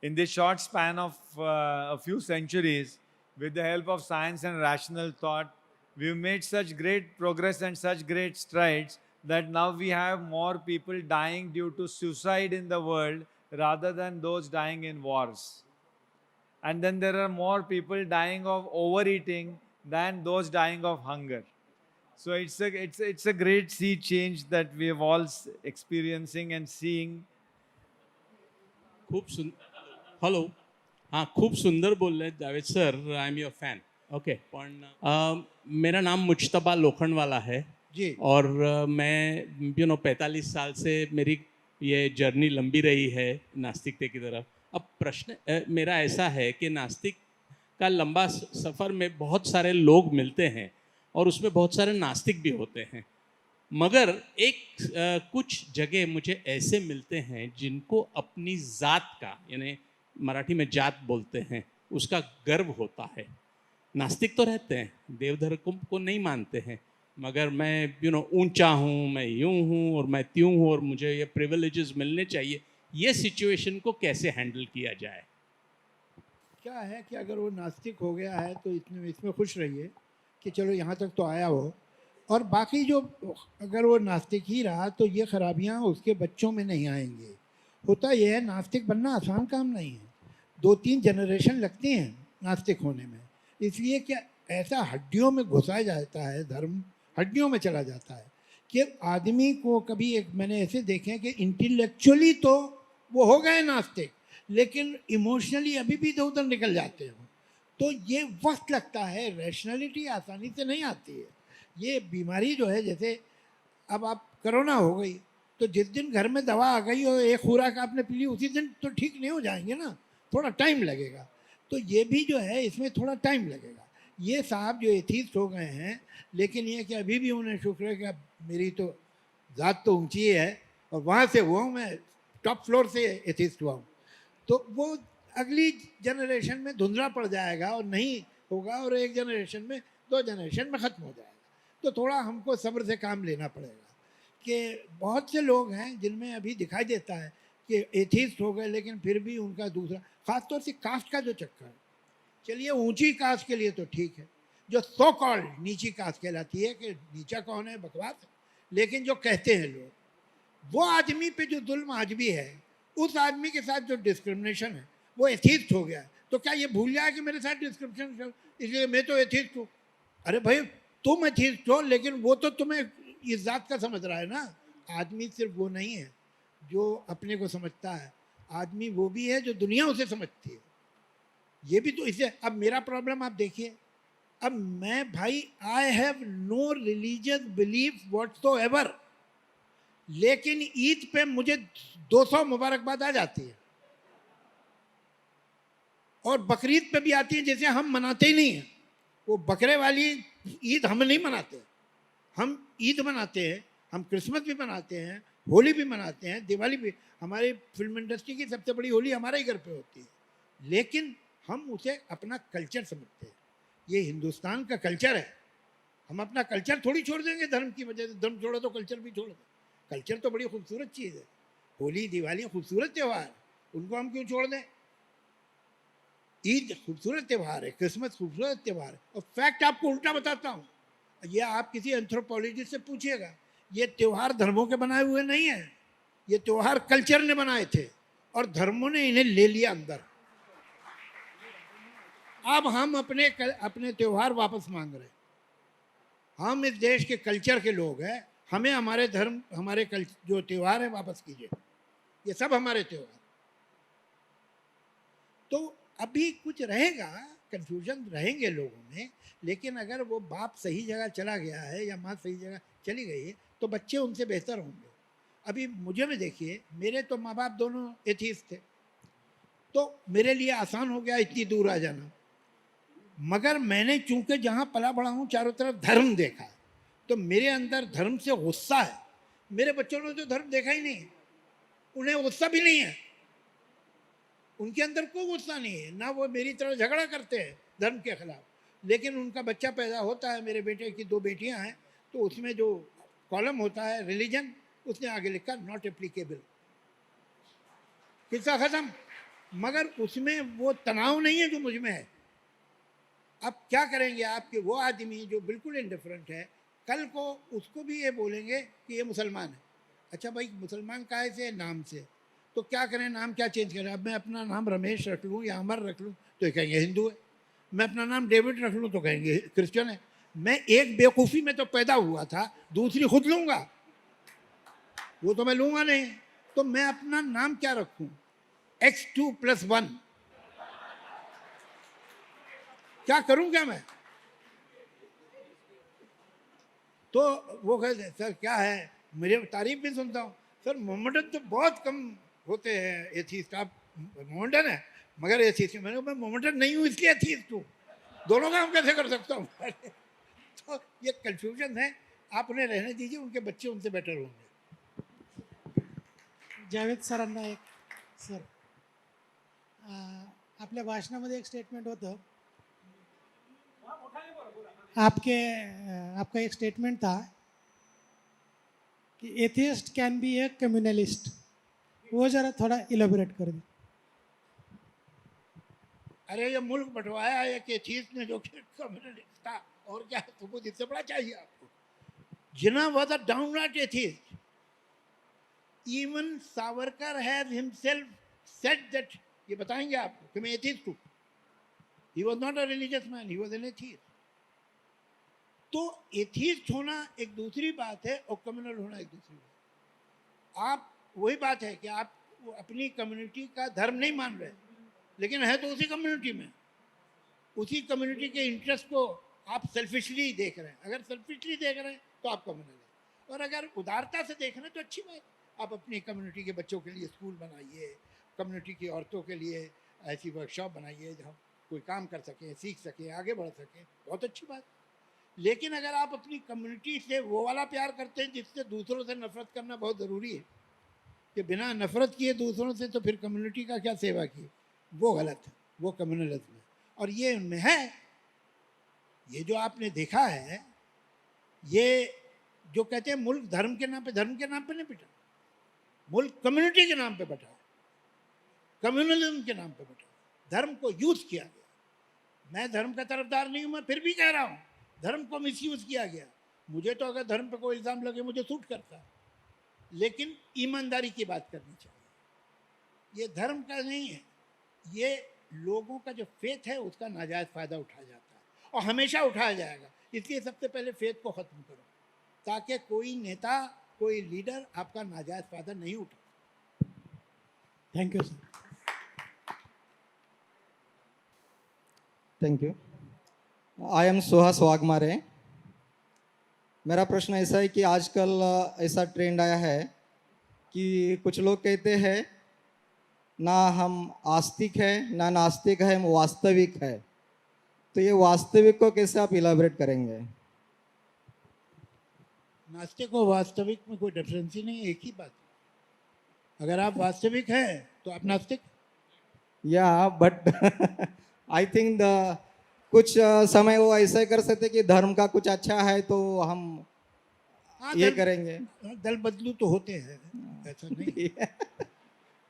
In this short span of a few centuries, with the help of science and rational thought, we've made such great progress and such great strides that now we have more people dying due to suicide in the world rather than those dying in wars. And then there are more people dying of overeating than those dying of hunger. So it's a great sea change that we have all experiencing and seeing. खूप हॅलो, हाँ खूब सुंदर बोल रहे Javed sir. I am your fan. Okay, पण मेरा नाम मुश्तबा लोखंडवाला है जी. और मैं 45 साल से मेरी ये जर्नी लंबी रही है नास्तिकता की तरफ. अब प्रश्न मेरा ऐसा है कि नास्तिक का लंबा सफ़र में बहुत सारे लोग मिलते हैं और उसमें बहुत सारे नास्तिक भी होते हैं, मगर कुछ जगह मुझे ऐसे मिलते हैं जिनको अपनी ज़ात का, यानी मराठी में जात बोलते हैं, उसका गर्व होता है. नास्तिक तो रहते हैं, देव धर्म को नहीं मानते हैं, मगर मैं ऊंचा हूँ, मैं यूँ हूँ और मैं त्यों हूँ और मुझे ये प्रिविलेजेस मिलने चाहिए. ये सिचुएशन को कैसे हैंडल किया जाए? क्या है कि अगर वो नास्तिक हो गया है तो इसमें खुश रहिए कि चलो यहाँ तक तो आया हो, और बाकी जो अगर वो नास्तिक ही रहा तो ये खराबियाँ उसके बच्चों में नहीं आएंगी. होता यह है, नास्तिक बनना आसान काम नहीं है. 2-3 जनरेशन लगते हैं नास्तिक होने में, इसलिए कि ऐसा हड्डियों में घुसाया जाता है, धर्म हड्डियों में चला जाता है कि आदमी को कभी मैंने ऐसे देखे हैं कि इंटेलेक्चुअली तो वो हो गए नास्तिक, लेकिन इमोशनली अभी भी इधर उधर निकल जाते हैं. तो ये वक्त लगता है, रैशनैलिटी आसानी से नहीं आती है. ये बीमारी जो है, जैसे अब आप कोरोना हो गई तो जिस दिन घर में दवा आ गई और एक खुराक आपने पी ली उसी दिन तो ठीक नहीं हो जाएंगे ना, थोड़ा टाइम लगेगा. तो ये भी जो है इसमें थोड़ा टाइम लगेगा. ये साहब जो एथीस्ट हो गए हैं, लेकिन ये कि अभी भी उन्हें शुक्र है कि मेरी तो ज़ात तो ऊंची है और वहाँ से हुआ हूँ, मैं टॉप फ्लोर से एथीस्ट हुआ हूँ. तो वो अगली जनरेशन में धुंधला पड़ जाएगा और नहीं होगा, और एक जनरेशन में 2 जनरेशन में ख़त्म हो जाएगा. तो थोड़ा हमको सब्र से काम लेना पड़ेगा कि बहुत से लोग हैं जिनमें अभी दिखाई देता है कि एथीस्ट हो गए, लेकिन फिर भी उनका दूसरा, ख़ासतौर से कास्ट का जो चक्कर है. चलिए ऊंची कास्ट के लिए तो ठीक है, जो सो कॉल्ड नीची कास्ट कहलाती है, कि नीचा कौन है, बकवास है, लेकिन जो कहते हैं लोग, वो आदमी पे जो जुल्म आज भी है, उस आदमी के साथ जो डिस्क्रिमिनेशन है, वो एथीस्ट हो गया है. तो क्या ये भूल जाए कि मेरे साथ डिस्क्रिमिनेशन, इसलिए मैं तो एथीस्ट हूँ? अरे भाई तुम एथीस्ट हो, लेकिन वो तो तुम्हें इस जात का समझ रहा है ना. आदमी सिर्फ वो नहीं है जो अपने को समझता है, आदमी वो भी है जो दुनिया उसे समझती है. ये भी तो इसे, अब मेरा प्रॉब्लम आप देखिए, अब मैं भाई I have no religious belief whatsoever, लेकिन ईद पे मुझे 200 मुबारकबाद आ जाती है और बकरीद पे भी आती है, जैसे हम मनाते ही नहीं हैं. वो बकरे वाली ईद हम नहीं मनाते. हम ईद मनाते हैं, हम क्रिसमस भी मनाते हैं, होली भी मनाते हैं, दिवाली भी. हमारी फिल्म इंडस्ट्री की सबसे बड़ी होली हमारे ही घर पे होती है, लेकिन हम उसे अपना कल्चर समझते हैं. ये हिंदुस्तान का कल्चर है. हम अपना कल्चर थोड़ी छोड़ देंगे धर्म की वजह से. धर्म छोड़ो तो कल्चर भी छोड़ दो. कल्चर तो बड़ी खूबसूरत चीज़ है. होली दिवाली खूबसूरत त्यौहार, उनको हम क्यों छोड़ दें? ईद खूबसूरत त्यौहार है, क्रिसमस खूबसूरत त्यौहार है. और फैक्ट आपको उल्टा बताता हूँ, ये आप किसी एंथ्रोपोलॉजिस्ट से पूछिएगा, ये त्यौहार धर्मों के बनाए हुए नहीं हैं. ये त्योहार कल्चर ने बनाए थे और धर्मों ने इन्हें ले लिया अंदर। अब हम अपने त्योहार वापस मांग रहे हैं। हम इस देश के कल्चर के लोग हैं, हमें हमारे धर्म, हमारे जो त्योहार है वापस कीजिए। ये सब हमारे त्योहार। तो अभी कुछ रहेगा, कंफ्यूजन रहेंगे लोगों में, लेकिन अगर वो बाप सही जगह चला गया है या माँ सही जगह चली गई है तो बच्चे उनसे बेहतर होंगे। अभी मुझे भी देखिए, मेरे तो माँ बाप दोनों एथीस्ट थे, तो मेरे लिए आसान हो गया इतनी दूर आ जाना। मगर मैंने चूंकि जहाँ पला बड़ा हूँ चारों तरफ धर्म देखा, तो मेरे अंदर धर्म से गुस्सा है। मेरे बच्चों ने तो धर्म देखा ही नहीं है, उन्हें गुस्सा भी नहीं है, उनके अंदर कोई गुस्सा नहीं है, ना वो मेरी तरह झगड़ा करते हैं धर्म के खिलाफ। लेकिन उनका बच्चा पैदा होता है, मेरे बेटे की 2 बेटियां हैं, तो उसमें जो कॉलम होता है रिलीजन, उसने आगे लिखा नॉट एप्लीकेबल, किस्सा खत्म। मगर उसमें वो तनाव नहीं है जो मुझ में है। अब क्या करेंगे आपके वो आदमी जो बिल्कुल इंडिफरेंट है, कल को उसको भी ये बोलेंगे कि ये मुसलमान है। अच्छा भाई, मुसलमान काहे से? नाम से। तो क्या करें, नाम क्या चेंज करें? अब मैं अपना नाम रमेश रख लूँ या अमर रख लूँ तो ये कहेंगे हिंदू है। मैं अपना नाम डेविड रख लूँ तो कहेंगे क्रिश्चियन है। मैं एक बेवकूफ़ी में तो पैदा हुआ था, दूसरी खुद लूँगा, वो तो मैं लूँगा नहीं। तो मैं अपना नाम क्या रखूँ? X2+1। क्या करूँ क्या मैं? तो वो कहते सर क्या है, मेरे तारीफ भी सुनता हूँ। सर मोहम्मदन तो बहुत कम होते हैं एथीस्ट, आप मोहम्मदन है मगर एथीस्ट। मैंने कहा मैं मोहम्मदन नहीं हूँ इसलिए एथीस्ट हूँ, दोनों काम कैसे कर सकता हूँ? तो ये कन्फ्यूजन है, आप उन्हें रहने दीजिए, उनके बच्चे उनसे बेटर होंगे। जावेद सरांना एक सर, आपल्या भाषणामध्ये एक स्टेटमेंट होतं, आपका एक स्टेटमेंट था कि atheist can be A communalist, वो ज़रा थोड़ा इलेबोरेट कर दें। अरे ये मुल्क बंटवाया है कि एथीस्ट ने, जो कि कम्युनलिस्ट था, और क्या तुमको जिससे बड़ा चाहिए आपको? Jinnah was a downright atheist. Even Savarkar has himself said that, ये बताएंगे आपको कि मैं एथीस्ट हूँ। He was not a religious man, he was an atheist. तो एथीस्ट होना एक दूसरी बात है और कम्युनल होना एक दूसरी बात। आप वही बात है कि आप अपनी कम्युनिटी का धर्म नहीं मान रहे, लेकिन है तो उसी कम्युनिटी में, उसी कम्युनिटी के इंटरेस्ट को आप सेल्फिशली देख रहे हैं। अगर सेल्फिशली देख रहे हैं तो आप कम्युनल है, और अगर उदारता से देख रहे हैं तो अच्छी बात। आप अपनी कम्युनिटी के बच्चों के लिए स्कूल बनाइए, कम्युनिटी की औरतों के लिए ऐसी वर्कशॉप बनाइए जहाँ कोई काम कर सकें, सीख सकें, आगे बढ़ सकें, बहुत अच्छी बात। लेकिन अगर आप अपनी कम्युनिटी से वो वाला प्यार करते हैं जिससे दूसरों से नफरत करना बहुत ज़रूरी है, कि बिना नफरत किए दूसरों से तो फिर कम्युनिटी का क्या सेवा की, वो गलत है, वो कम्युनलिज्म है। और ये उनमें है। ये जो आपने देखा है, ये जो कहते हैं मुल्क धर्म के नाम पे नहीं पिटा, मुल्क कम्युनिटी के नाम पे बटा, कम्युनलिज्म के नाम पे बटा, धर्म को यूज किया गया। मैं धर्म का तरफदार नहीं हूं, मैं फिर भी कह रहा हूं धर्म को मिसयूज किया गया। मुझे तो अगर धर्म पे कोई इल्ज़ाम लगे मुझे सूट करता है, लेकिन ईमानदारी की बात करनी चाहिए। ये धर्म का नहीं है, ये लोगों का जो फेथ है उसका नाजायज़ फ़ायदा उठाया जाता है और हमेशा उठाया जाएगा। इसलिए सबसे पहले फेथ को ख़त्म करो, ताकि कोई नेता, कोई लीडर आपका नाजायज़ फ़ायदा नहीं उठा। Thank you sir. Thank you. I am Suhas Waghmare. मेरा प्रश्न ऐसा है कि आजकल ऐसा ट्रेंड आया है कि कुछ लोग कहते हैं ना हम आस्तिक है ना नास्तिक है, हम वास्तविक है। तो ये वास्तविक को कैसे आप इलाबरेट करेंगे? नास्तिक और वास्तविक में कोई डिफरेंस ही नहीं, एक ही बात है। अगर आप वास्तविक हैं तो आप नास्तिक। या बट आई थिंक कुछ समय वो ऐसा कर सकते कि धर्म का कुछ अच्छा है तो हम ये करेंगे। दल बदलू तो होते हैं, ऐसा नहीं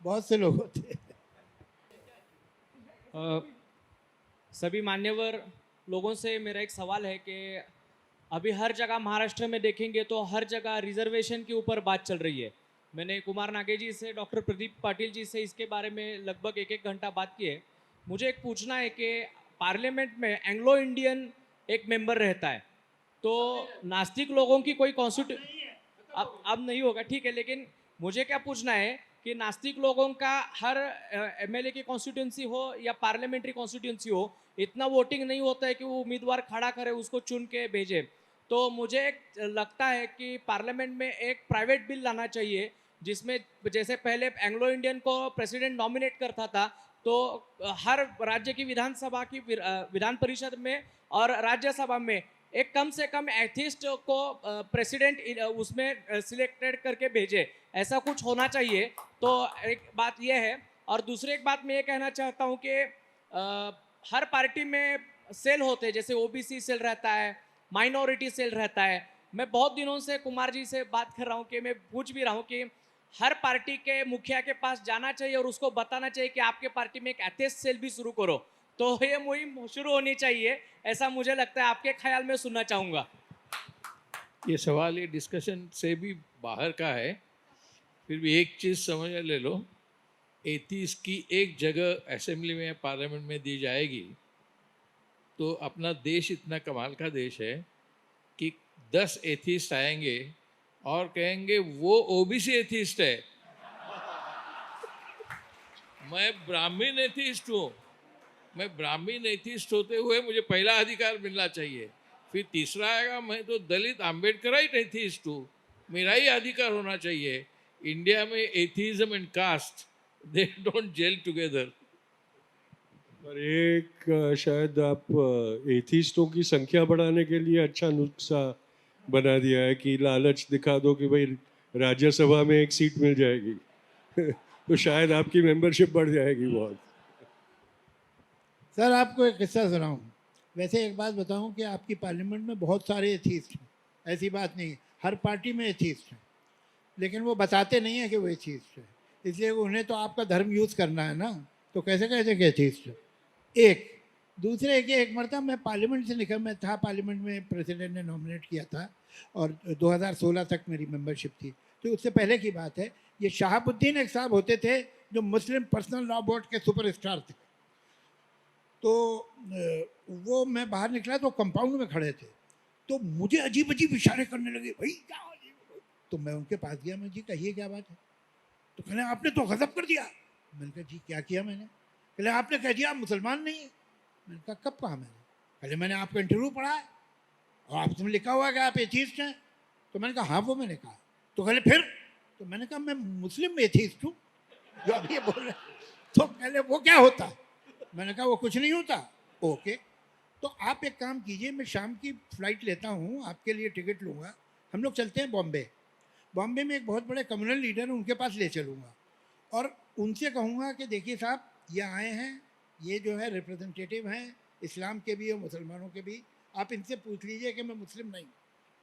बहुत से लोग होते हैं। सभी मान्यवर लोगों से मेरा एक सवाल है कि अभी हर जगह महाराष्ट्र में देखेंगे तो हर जगह रिजर्वेशन के ऊपर बात चल रही है। मैंने कुमार नागे जी से, डॉक्टर प्रदीप पाटिल जी से इसके बारे में लगभग 1-1 घंटा बात की है। मुझे एक पूछना है कि पार्लियामेंट में एंग्लो इंडियन एक मेंबर रहता है, तो नास्तिक लोगों की कोई अब नहीं होगा, ठीक है, लेकिन मुझे क्या पूछना है कि नास्तिक लोगों का हर एमएलए की कॉन्स्टिट्यूंसी हो या पार्लियामेंट्री कॉन्स्टिट्यूंसी हो, इतना वोटिंग नहीं होता है कि वो उम्मीदवार खड़ा करे, उसको चुन के भेजे। तो मुझे लगता है कि पार्लियामेंट में एक प्राइवेट बिल लाना चाहिए, जिसमें जैसे पहले एंग्लो इंडियन को प्रेसिडेंट नॉमिनेट करता था, तो हर राज्य की विधानसभा की विधान परिषद में और राज्यसभा में एक कम से कम एथिस्ट को प्रेसिडेंट उसमें सिलेक्टेड करके भेजे, ऐसा कुछ होना चाहिए। तो एक बात यह है, और दूसरी एक बात मैं ये कहना चाहता हूँ कि हर पार्टी में सेल होते हैं, जैसे ओबीसी सेल रहता है, माइनॉरिटी सेल रहता है। मैं बहुत दिनों से कुमार जी से बात कर रहा हूँ कि मैं पूछ भी रहा हूँ कि हर पार्टी के मुखिया के पास जाना चाहिए और उसको बताना चाहिए कि आपके पार्टी में एक एथिस्ट सेल भी शुरू करो, तो ये मुहिम शुरू होनी चाहिए, ऐसा मुझे लगता है। आपके ख्याल में सुनना चाहूँगा। ये सवाल ये डिस्कशन से भी बाहर का है, फिर भी एक चीज़ समझ ले लो, एथीस्ट की एक जगह असेंबली में पार्लियामेंट में दी जाएगी तो अपना देश इतना कमाल का देश है कि 10 एथीस्ट आएंगे और कहेंगे वो ओबीसी एथीस्ट है, मैं ब्राह्मण एथीस्ट हूँ, मैं ब्राह्मण एथीस्ट होते हुए मुझे पहला अधिकार मिलना चाहिए। फिर तीसरा आएगा, मैं तो दलित आम्बेडकराइट एथीस्ट हूँ, मेरा ही अधिकार होना चाहिए। इंडिया में atheism and caste they don't gel together. पर एक शायद आप एथिस्टों की संख्या बढ़ाने के लिए अच्छा नुस्खा बना दिया है कि लालच दिखा दो कि भाई राज्यसभा में एक सीट मिल जाएगी तो शायद आपकी मेंबरशिप बढ़ जाएगी बहुत। सर आपको एक किस्सा सुनाऊं। वैसे एक बात बताऊं कि आपकी पार्लियामेंट में बहुत सारे एथीस्ट हैं, ऐसी बात नहीं, हर पार्टी में एथीस्ट हैं, लेकिन वो बताते नहीं हैं कि वो एथीस्ट है, इसलिए उन्हें तो आपका धर्म यूज़ करना है ना, तो कैसे कहते कि एथीस्ट है। एक दूसरे कि एक मरतबा मैं पार्लियामेंट से निकल, मैं था पार्लियामेंट में, प्रेसिडेंट ने नॉमिनेट किया था और 2016 तक मेरी मेंबरशिप थी, तो उससे पहले की बात है। ये शहाबुद्दीन एक साहब होते थे जो मुस्लिम पर्सनल लॉ बोर्ड के सुपरस्टार थे। तो वो मैं बाहर निकला तो कंपाउंड में खड़े थे, तो मुझे अजीब अजीब इशारे करने लगे, भाई क्या अजीब। तो मैं उनके पास गया, मैं जी कहिए क्या बात है। तो कहने आपने तो गज़ब कर दिया। मैंने कहा जी क्या किया मैंने। कहले आपने कह दिया आप मुसलमान नहीं है। मैंने कहा कब कहा मैंने। कहले मैंने आपका इंटरव्यू पढ़ा है और आपने लिखा हुआ है कि आप एथीस्ट हैं। तो मैंने कहा हाँ वो मैंने कहा। तो कहले फिर। तो मैंने कहा मैं मुस्लिम एथीस्ट हूँ जो अब ये बोल रहे। तो कहले वो क्या होता। मैंने कहा वो कुछ नहीं होता। ओके, तो आप एक काम कीजिए, मैं शाम की फ़्लाइट लेता हूँ, आपके लिए टिकट लूँगा, हम लोग चलते हैं बॉम्बे। बॉम्बे में एक बहुत बड़े कम्युनल लीडर हैं, उनके पास ले चलूँगा और उनसे कहूँगा कि देखिए साहब ये आए हैं, ये जो है रिप्रेजेंटेटिव हैं इस्लाम के भी और मुसलमानों के भी, आप इनसे पूछ लीजिए कि मैं मुस्लिम नहीं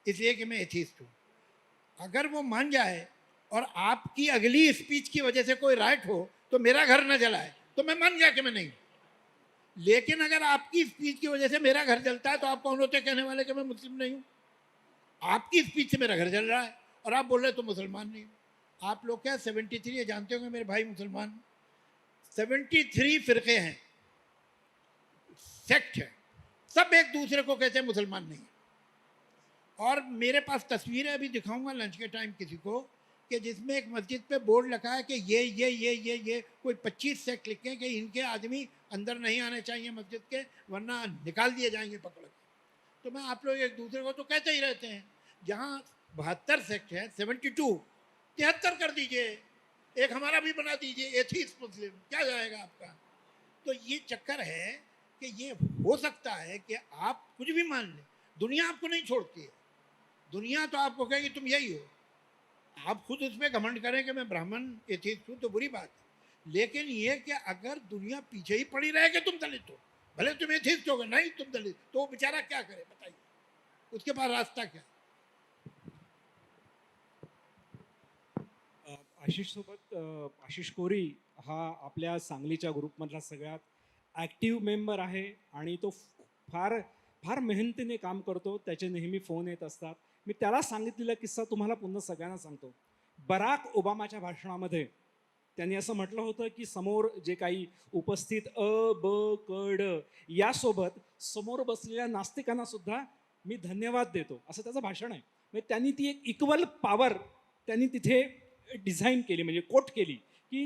इसलिए कि मैं एथीस्ट हूँ। अगर वो मान जाए और आपकी अगली स्पीच की वजह से कोई राइट हो तो मेरा घर न जलाए तो मैं मान गया कि मैं नहीं। लेकिन अगर आपकी स्पीच की वजह से मेरा घर जलता है तो आप कौन होते कहने वाले कि मैं मुस्लिम नहीं हूँ। आपकी स्पीच से मेरा घर जल रहा है और आप बोल रहे तो मुसलमान नहीं हूँ। आप लोग क्या 73, ये जानते होंगे मेरे भाई मुसलमान, 73 फ़िरक़े हैं, सेक्ट है, सब एक दूसरे को कहते हैं मुसलमान नहीं है। और मेरे पास तस्वीरें अभी दिखाऊंगा लंच के टाइम किसी को कि जिसमें एक मस्जिद पे बोर्ड लगा है कि ये कोई 25 सेक्ट लिखे हैं कि इनके आदमी अंदर नहीं आने चाहिए मस्जिद के वरना निकाल दिए जाएंगे पकड़ के। तो मैं आप लोग एक दूसरे को तो कहते ही रहते हैं। जहाँ 72 सेक्ट है, 72, 73 कर दीजिए, एक हमारा भी बना दीजिए एथीस्ट मुस्लिम, क्या जाएगा आपका। तो ये चक्कर है कि ये हो सकता है कि आप कुछ भी मान लें, दुनिया आपको नहीं छोड़ती है। दुनिया तो आपको कहेगी तुम यही हो, आप खुद उसमें घमंड करें कि मैं ब्राह्मण एथीस्ट हूँ तो बुरी बात है। लेकिन ये कि अगर दुनिया पीछे ही पड़ी रहे कि तुम दलित हो, भले तुम एथीस्ट हो गए, नहीं तुम दलित, तो वो बेचारा क्या करे बताइए, उसके पास रास्ता क्या। आशिष कोरी हा आपल्या सांगलीच्या ग्रुपमधला सगळ्यात ॲक्टिव्ह मेंबर आहे आणि तो फार फार मेहनतीने काम करतो, त्याचे नेहमी फोन येत असतात। मी त्याला सांगितलेला किस्सा तुम्हाला पुन्हा सगळ्यांना सांगतो। बराक ओबामाच्या भाषणामध्ये त्यांनी असं म्हटलं होतं की समोर जे काही उपस्थित ब क ड यासोबत समोर बसलेल्या नास्तिकांना सुद्धा मी धन्यवाद देतो, असं त्याचं भाषण आहे. म्हणजे त्यांनी ती एक इक्वल पॉवर त्यांनी तिथे डिझाईन केली, म्हणजे कोट केली की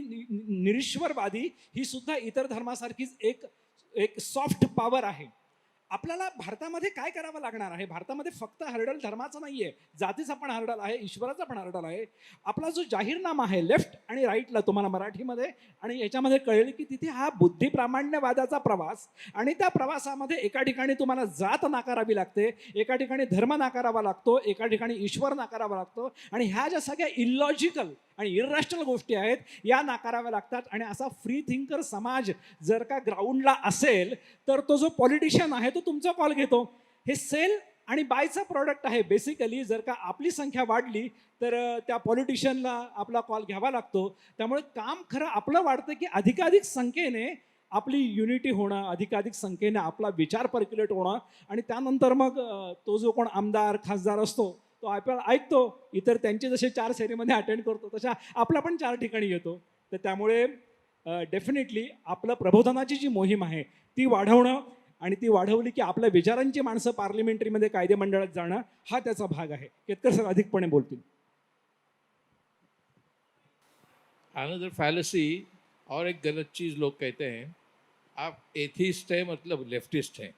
निरीश्वरवादी ही सुद्धा इतर धर्मासारखीच एक एक सॉफ्ट पॉवर आहे. आपल्याला भारतामध्ये काय करावं लागणार आहे? भारतामध्ये फक्त हर्डल धर्माचा नाही आहे, जातीचा पण हर्डल आहे, ईश्वराचा पण हर्डल आहे. आपला जो जाहीरनामा आहे लेफ्ट आणि राईटला, तुम्हाला मराठीमध्ये आणि याच्यामध्ये कळेल की तिथे हा बुद्धिप्रामाण्यवादाचा प्रवास, आणि त्या प्रवासामध्ये एका ठिकाणी तुम्हाला जात नाकारावी लागते, एका ठिकाणी धर्म नाकारावा लागतो, एका ठिकाणी ईश्वर नाकारावा लागतो, आणि ह्या ज्या सगळ्या इलॉजिकल आणि इररॅशनल गोष्टी आहेत या नाकाराव्या लागतात. आणि असा फ्री थिंकर समाज जर का ग्राउंडला असेल तर तो जो पॉलिटिशियन आहे तो तुमचा कॉल घेतो. हे सेल आणि बायचं प्रॉडक्ट आहे बेसिकली. जर का आपली संख्या वाढली तर त्या पॉलिटिशियनला आपला कॉल घ्यावा लागतो. त्यामुळे काम खरं आपलं वाढतं की अधिकाधिक संख्येने आपली युनिटी होणं, अधिकाधिक संख्येने आपला विचार पर्क्युलेट होणं, आणि त्यानंतर मग तो जो कोण आमदार खासदार असतो तो आपल्याला ऐकतो. इतर त्यांचे जसे 4 सेरेमनी अटेंड करतो तशा आपला पण 4 ठिकाणी येतो. तर त्यामुळे डेफिनेटली आपलं प्रबोधनाची जी मोहीम आहे ती वाढवणं, आणि ती वाढवली की आपल्या विचारांची माणसं पार्लिमेंटरीमध्ये कायदे मंडळात जाणं हा त्याचा भाग आहे. केतकर सर अधिकपणे बोलतील. अनदर फैलेसी और एक गलत चीज़ लोग कहते हैं, आप एथिस्ट है मतलब लेफ्टिस्ट हैं.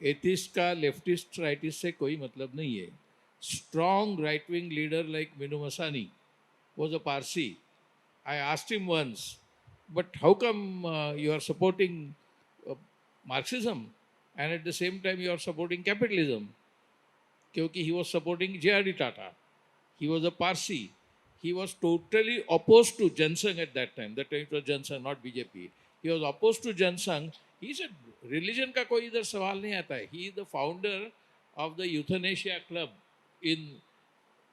एथिस्ट का लेफ्टिस्ट राइटिस्ट से कोई मतलब नहीं है. Strong right wing leader like Meenu Masani was a Parsi. I asked him once, but how come you are supporting Marxism and at the same time you are supporting capitalism? Kyunki he was supporting J.R.D. Tata. He was a Parsi. He was totally opposed to Jansang at that time. That time it was Jansang, not BJP. He was opposed to Jansang. He said, religion का कोई इधर सवाल नहीं आता है. He is the founder of the Euthanasia Club in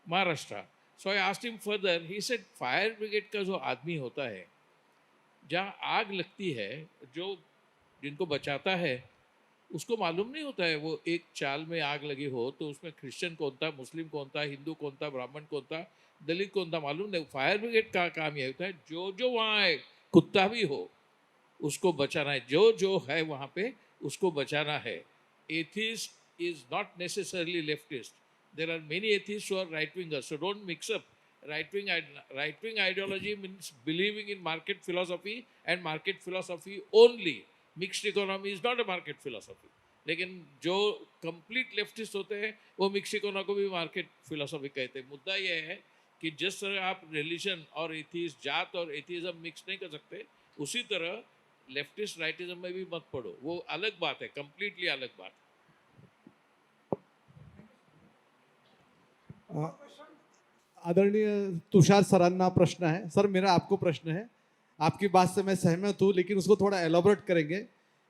Maharashtra. So I asked him further. He said, fire brigade का जो आदमी होता है, जहाँ आग लगती है, जो जिनको बचाता है, उसको मालूम नहीं होता है वो एक चाल में आग लगी हो तो उसमें क्रिश्चियन कौन था, मुस्लिम कौन था, हिंदू कौन था, ब्राह्मण कौन था, दलित कौन था, मालूम नहीं. फायर ब्रिगेड का काम यह होता है, जो जो वहाँ है, कुत्ता भी हो उसको बचाना है, जो जो है वहाँ पे उसको बचाना है. Atheist is not necessarily leftist. There are many atheists who are right-wingers, so don't mix up. Right-wing ideology means believing in market philosophy and market philosophy only. Mixed economy is not a market philosophy. लेकिन जो complete leftist होते हैं वो mixed economy को भी market philosophy कहते हैं. मुद्दा ये है कि जिस तरह आप religion और atheist, जात और atheism mix नहीं कर सकते, उसी तरह leftist rightism में भी मत पड़ो. वो अलग बात है, completely अलग बात. आदरणीय तुषार सरांना प्रश्न है. सर मेरा आपको प्रश्न है, आपकी बात से मैं सहमत हूँ लेकिन उसको थोड़ा एलोबरेट करेंगे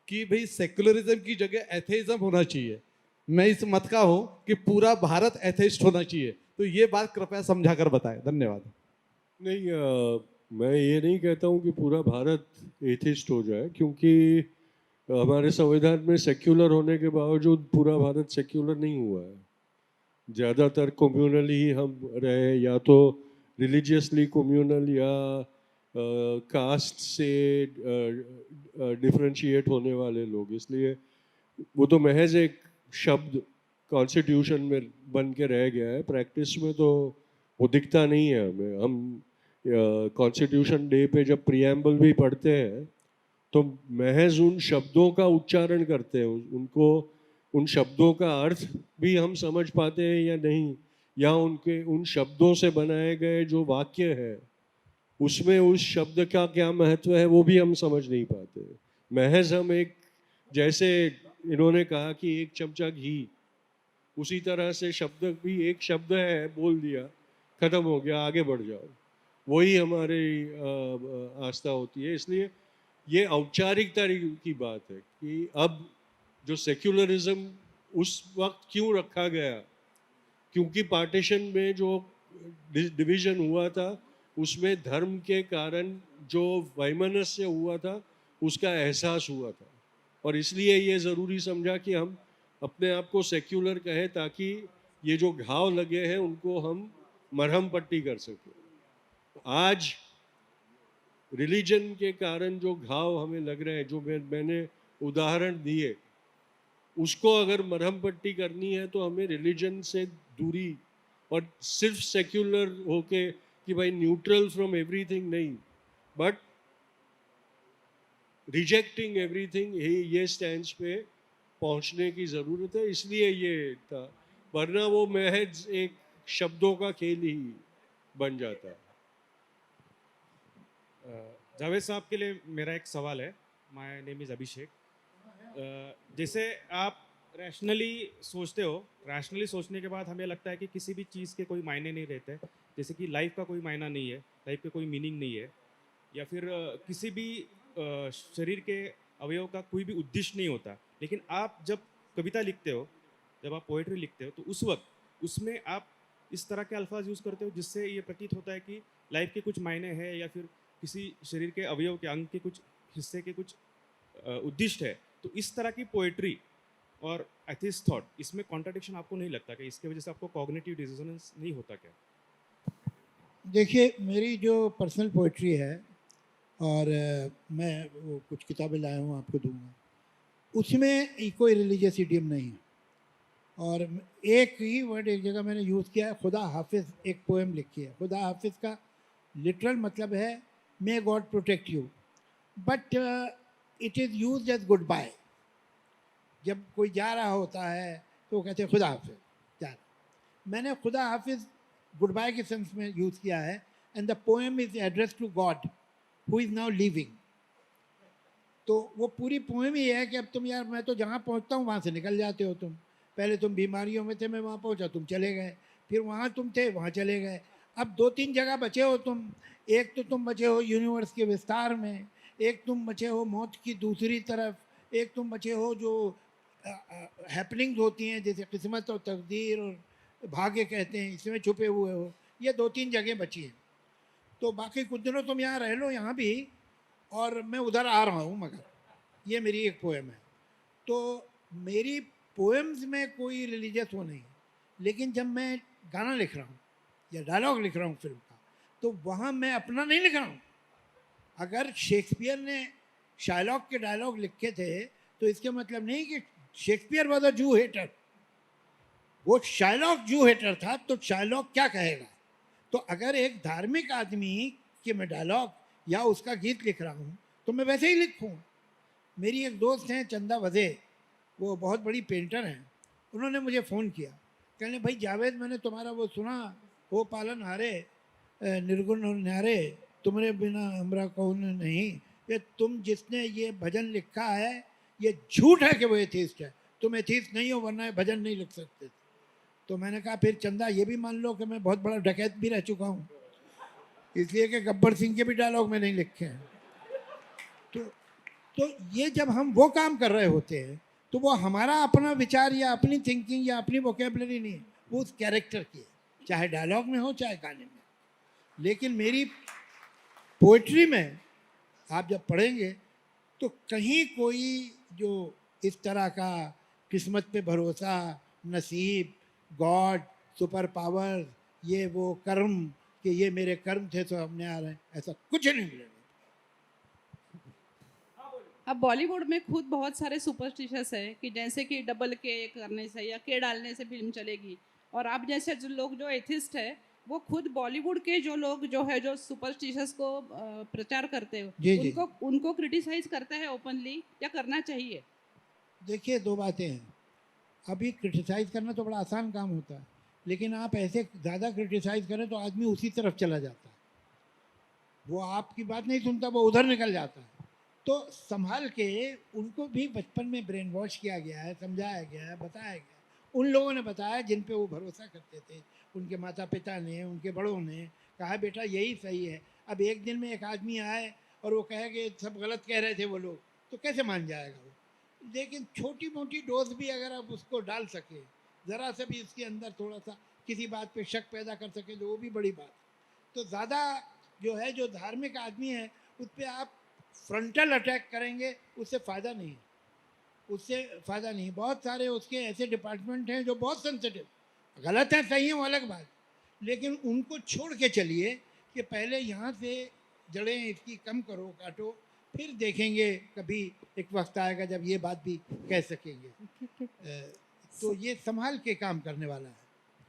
कि भाई सेक्युलरिज्म की जगह एथेइज्म होना चाहिए. मैं इस मत का हूँ कि पूरा भारत एथेइस्ट होना चाहिए, तो ये बात कृपया समझा कर बताएं. धन्यवाद. नहीं, मैं ये नहीं कहता हूँ कि पूरा भारत एथिस्ट हो जाए, क्योंकि हमारे संविधान में सेक्युलर होने के बावजूद पूरा भारत सेक्युलर नहीं हुआ है. ज़्यादातर कम्युनली ही हम रहे, या तो रिलीजियसली कम्युनल या कास्ट से डिफरेंशिएट होने वाले लोग. इसलिए वो तो महज एक शब्द कॉन्स्टिट्यूशन में बन के रह गया है. प्रैक्टिस में तो वो दिखता नहीं है हमें. हम कॉन्स्टिट्यूशन डे पे जब प्रियम्बल भी पढ़ते हैं तो महज उन शब्दों का उच्चारण करते हैं. उनको उन शब्दों का अर्थ भी हम समझ पाते हैं या नहीं, या उनके उन शब्दों से बनाए गए जो वाक्य है उसमें उस शब्द का क्या महत्व है वो भी हम समझ नहीं पाते. महज हम एक, जैसे इन्होंने कहा कि एक चमचा घी, उसी तरह से शब्द भी एक शब्द है, बोल दिया, खत्म हो गया, आगे बढ़ जाओ. वही हमारी आस्था होती है. इसलिए ये औपचारिकता की बात है कि अब जो सेक्युलरिज्म उस वक्त क्यों रखा गया, क्योंकि पार्टीशन में जो डिवीजन हुआ था उसमें धर्म के कारण जो वैमनस्य हुआ था उसका एहसास हुआ था, और इसलिए ये ज़रूरी समझा कि हम अपने आप को सेक्युलर कहें ताकि ये जो घाव लगे हैं उनको हम मरहम पट्टी कर सके। आज रिलीजन के कारण जो घाव हमें लग रहे हैं, जो मैंने उदाहरण दिए, उसको अगर मरहम पट्टी करनी है तो हमें रिलीजन से दूरी, और सिर्फ सेक्युलर होके कि भाई न्यूट्रल फ्रॉम एवरीथिंग नहीं, बट रिजेक्टिंग एवरीथिंग, ये स्टैंड पे पहुंचने की ज़रूरत है। इसलिए ये था, वरना वो महज एक शब्दों का खेल ही बन जाता है। जावेद साहब के लिए मेरा एक सवाल है। माय नेम इज़ अभिषेक। जैसे आप रैशनली सोचते हो, रैशनली सोचने के बाद हमें लगता है कि किसी भी चीज़ के कोई मायने नहीं रहते, जैसे कि लाइफ का कोई मायना नहीं है, लाइफ का कोई मीनिंग नहीं है, या फिर किसी भी शरीर के अवयव का कोई भी उद्देश्य नहीं होता। लेकिन आप जब कविता लिखते हो, जब आप पोएट्री लिखते हो, तो उस वक्त उसमें आप इस तरह के अल्फाज यूज़ करते हो जिससे ये प्रतीत होता है कि लाइफ के कुछ मायने हैं, या फिर किसी शरीर के अवयव के अंग के कुछ हिस्से के कुछ उद्दिष्ट है। तो इस तरह की पोएट्री और एथिस्ट थॉट, इसमें कॉन्ट्रडिक्शन आपको नहीं लगता कि इसके वजह से आपको कॉग्निटिव डिसोनेंस नहीं होता क्या? देखिए, मेरी जो पर्सनल पोइट्री है, और मैं वो कुछ किताबें लाया हूँ आपको दूंगा, उसमें कोई रिलीजियस इडियम नहीं है। और एक ही वर्ड एक जगह मैंने यूज़ किया है, खुदा हाफिज़, एक पोएम लिखी है। खुदा हाफिज़ का लिटरल मतलब है may God protect you, but it is use as good bye. जब कोई जा रहा होता है तो वो कहते हैं खुदा हाफिज़, जा रहा। मैंने खुदा हाफिज़ गुड बाय के सेंस में यूज़ किया है, and the poem is address to God who is now living. तो वो पूरी पोएम ही है कि अब तुम यार, मैं तो जहाँ पहुँचता हूँ वहाँ से निकल जाते हो तुम। पहले तुम बीमारियों में थे, मैं वहाँ पहुँचा, तुम चले गए। फिर वहाँ तुम थे, वहाँ चले गए। अब 2-3 जगह बचे हो तुम। एक तो तुम बचे हो यूनिवर्स के विस्तार में, एक तुम बचे हो मौत की दूसरी तरफ, एक तुम बचे हो जो हैपनिंग्स होती हैं जैसे किस्मत और तकदीर और भाग्य कहते हैं, इसमें छुपे हुए हो। ये 2-3 जगह बची हैं। तो बाकी कुछ दिनों तुम यहाँ रह लो, यहाँ भी, और मैं उधर आ रहा हूँ। मगर ये मेरी एक पोएम है। तो मेरी पोएम्स में कोई रिलीजियस वो नहीं, लेकिन जब मैं गाना लिख रहा हूँ या डायलॉग लिख रहा हूँ फिल्म का, तो वहाँ मैं अपना नहीं लिख रहा हूँ। अगर शेक्सपियर ने शायलॉक के डायलॉग लिखे थे तो इसके मतलब नहीं कि शेक्सपियर वॉज अ जू हेटर। वो शायलॉक जू हेटर था, तो शायलॉक क्या कहेगा? तो अगर एक धार्मिक आदमी के मैं डायलॉग या उसका गीत लिख रहा हूँ तो मैं वैसे ही लिखूँ। मेरी एक दोस्त हैं चंदा वजे, वो बहुत बड़ी पेंटर हैं। उन्होंने मुझे फ़ोन किया, कहने भाई जावेद, मैंने तुम्हारा वो सुना, हो पालन हारे निर्गुण और न्यारे, तुम्हारे बिना हमरा कौन नहीं। ये तुम जिसने ये भजन लिखा है, ये झूठ है कि वो एथीस्ट है। तुम एथीस्ट नहीं हो, वरना ये भजन नहीं लिख सकते। तो मैंने कहा फिर चंदा ये भी मान लो कि मैं बहुत बड़ा डकैत भी रह चुका हूँ, इसलिए कि गब्बर सिंह के भी डायलॉग में नहीं लिखे हैं। तो ये जब हम वो काम कर रहे होते हैं तो वो हमारा अपना विचार या अपनी थिंकिंग या अपनी वोकेबलरी नहीं है, वो उस कैरेक्टर की है, चाहे डायलॉग में हो चाहे गाने में। लेकिन मेरी पोइट्री में आप जब पढ़ेंगे तो कहीं कोई जो इस तरह का किस्मत पे भरोसा, नसीब, गॉड, सुपर पावर, ये वो कर्म, कि ये मेरे कर्म थे तो हमने आ रहे हैं, ऐसा कुछ नहीं मिलेगा। अब बॉलीवुड में खुद बहुत सारे सुपरस्टिशस है कि जैसे कि डबल के करने से या के डालने से फिल्म चलेगी, और आप जैसे जो लोग जो एथिस्ट है वो खुद बॉलीवुड के जो लोग जो है जो सुपरस्टिशस को प्रचार करते हो, जी, जी। उनको क्रिटिसाइज करते हैं ओपनली, या करना चाहिए? देखिए, दो बातें हैं। अभी क्रिटिसाइज़ करना तो बड़ा आसान काम होता है, लेकिन आप ऐसे ज़्यादा क्रिटिसाइज़ करें तो आदमी उसी तरफ चला जाता है। वो आपकी बात नहीं सुनता, वो उधर निकल जाता है। तो संभाल के, उनको भी बचपन में ब्रेन वॉश किया गया है, समझाया गया है, बताया गया है। उन लोगों ने बताया जिन पे वो भरोसा करते थे, उनके माता पिता ने, उनके बड़ों ने कहा बेटा यही सही है। अब एक दिन में एक आदमी आए और वो कहे कि सब गलत कह रहे थे वो लोग, तो कैसे मान जाएगा वो? लेकिन छोटी मोटी डोज भी अगर आप उसको डाल सके, ज़रा सा भी उसके अंदर थोड़ा सा किसी बात पे शक पैदा कर सके, तो वो भी बड़ी बात है। तो ज़्यादा जो है, जो धार्मिक आदमी है, उस पर आप फ्रंटल अटैक करेंगे, उससे फ़ायदा नहीं है, उससे फ़ायदा नहीं। बहुत सारे उसके ऐसे डिपार्टमेंट हैं जो बहुत सेंसिटिव, गलत हैं सही हैं वो अलग बात, लेकिन उनको छोड़ के चलिए कि पहले यहाँ से जड़ें इसकी कम करो, काटो, फिर देखेंगे कभी एक वक्त आएगा जब ये बात भी कह सकेंगे। तो ये संभाल के काम करने वाला है।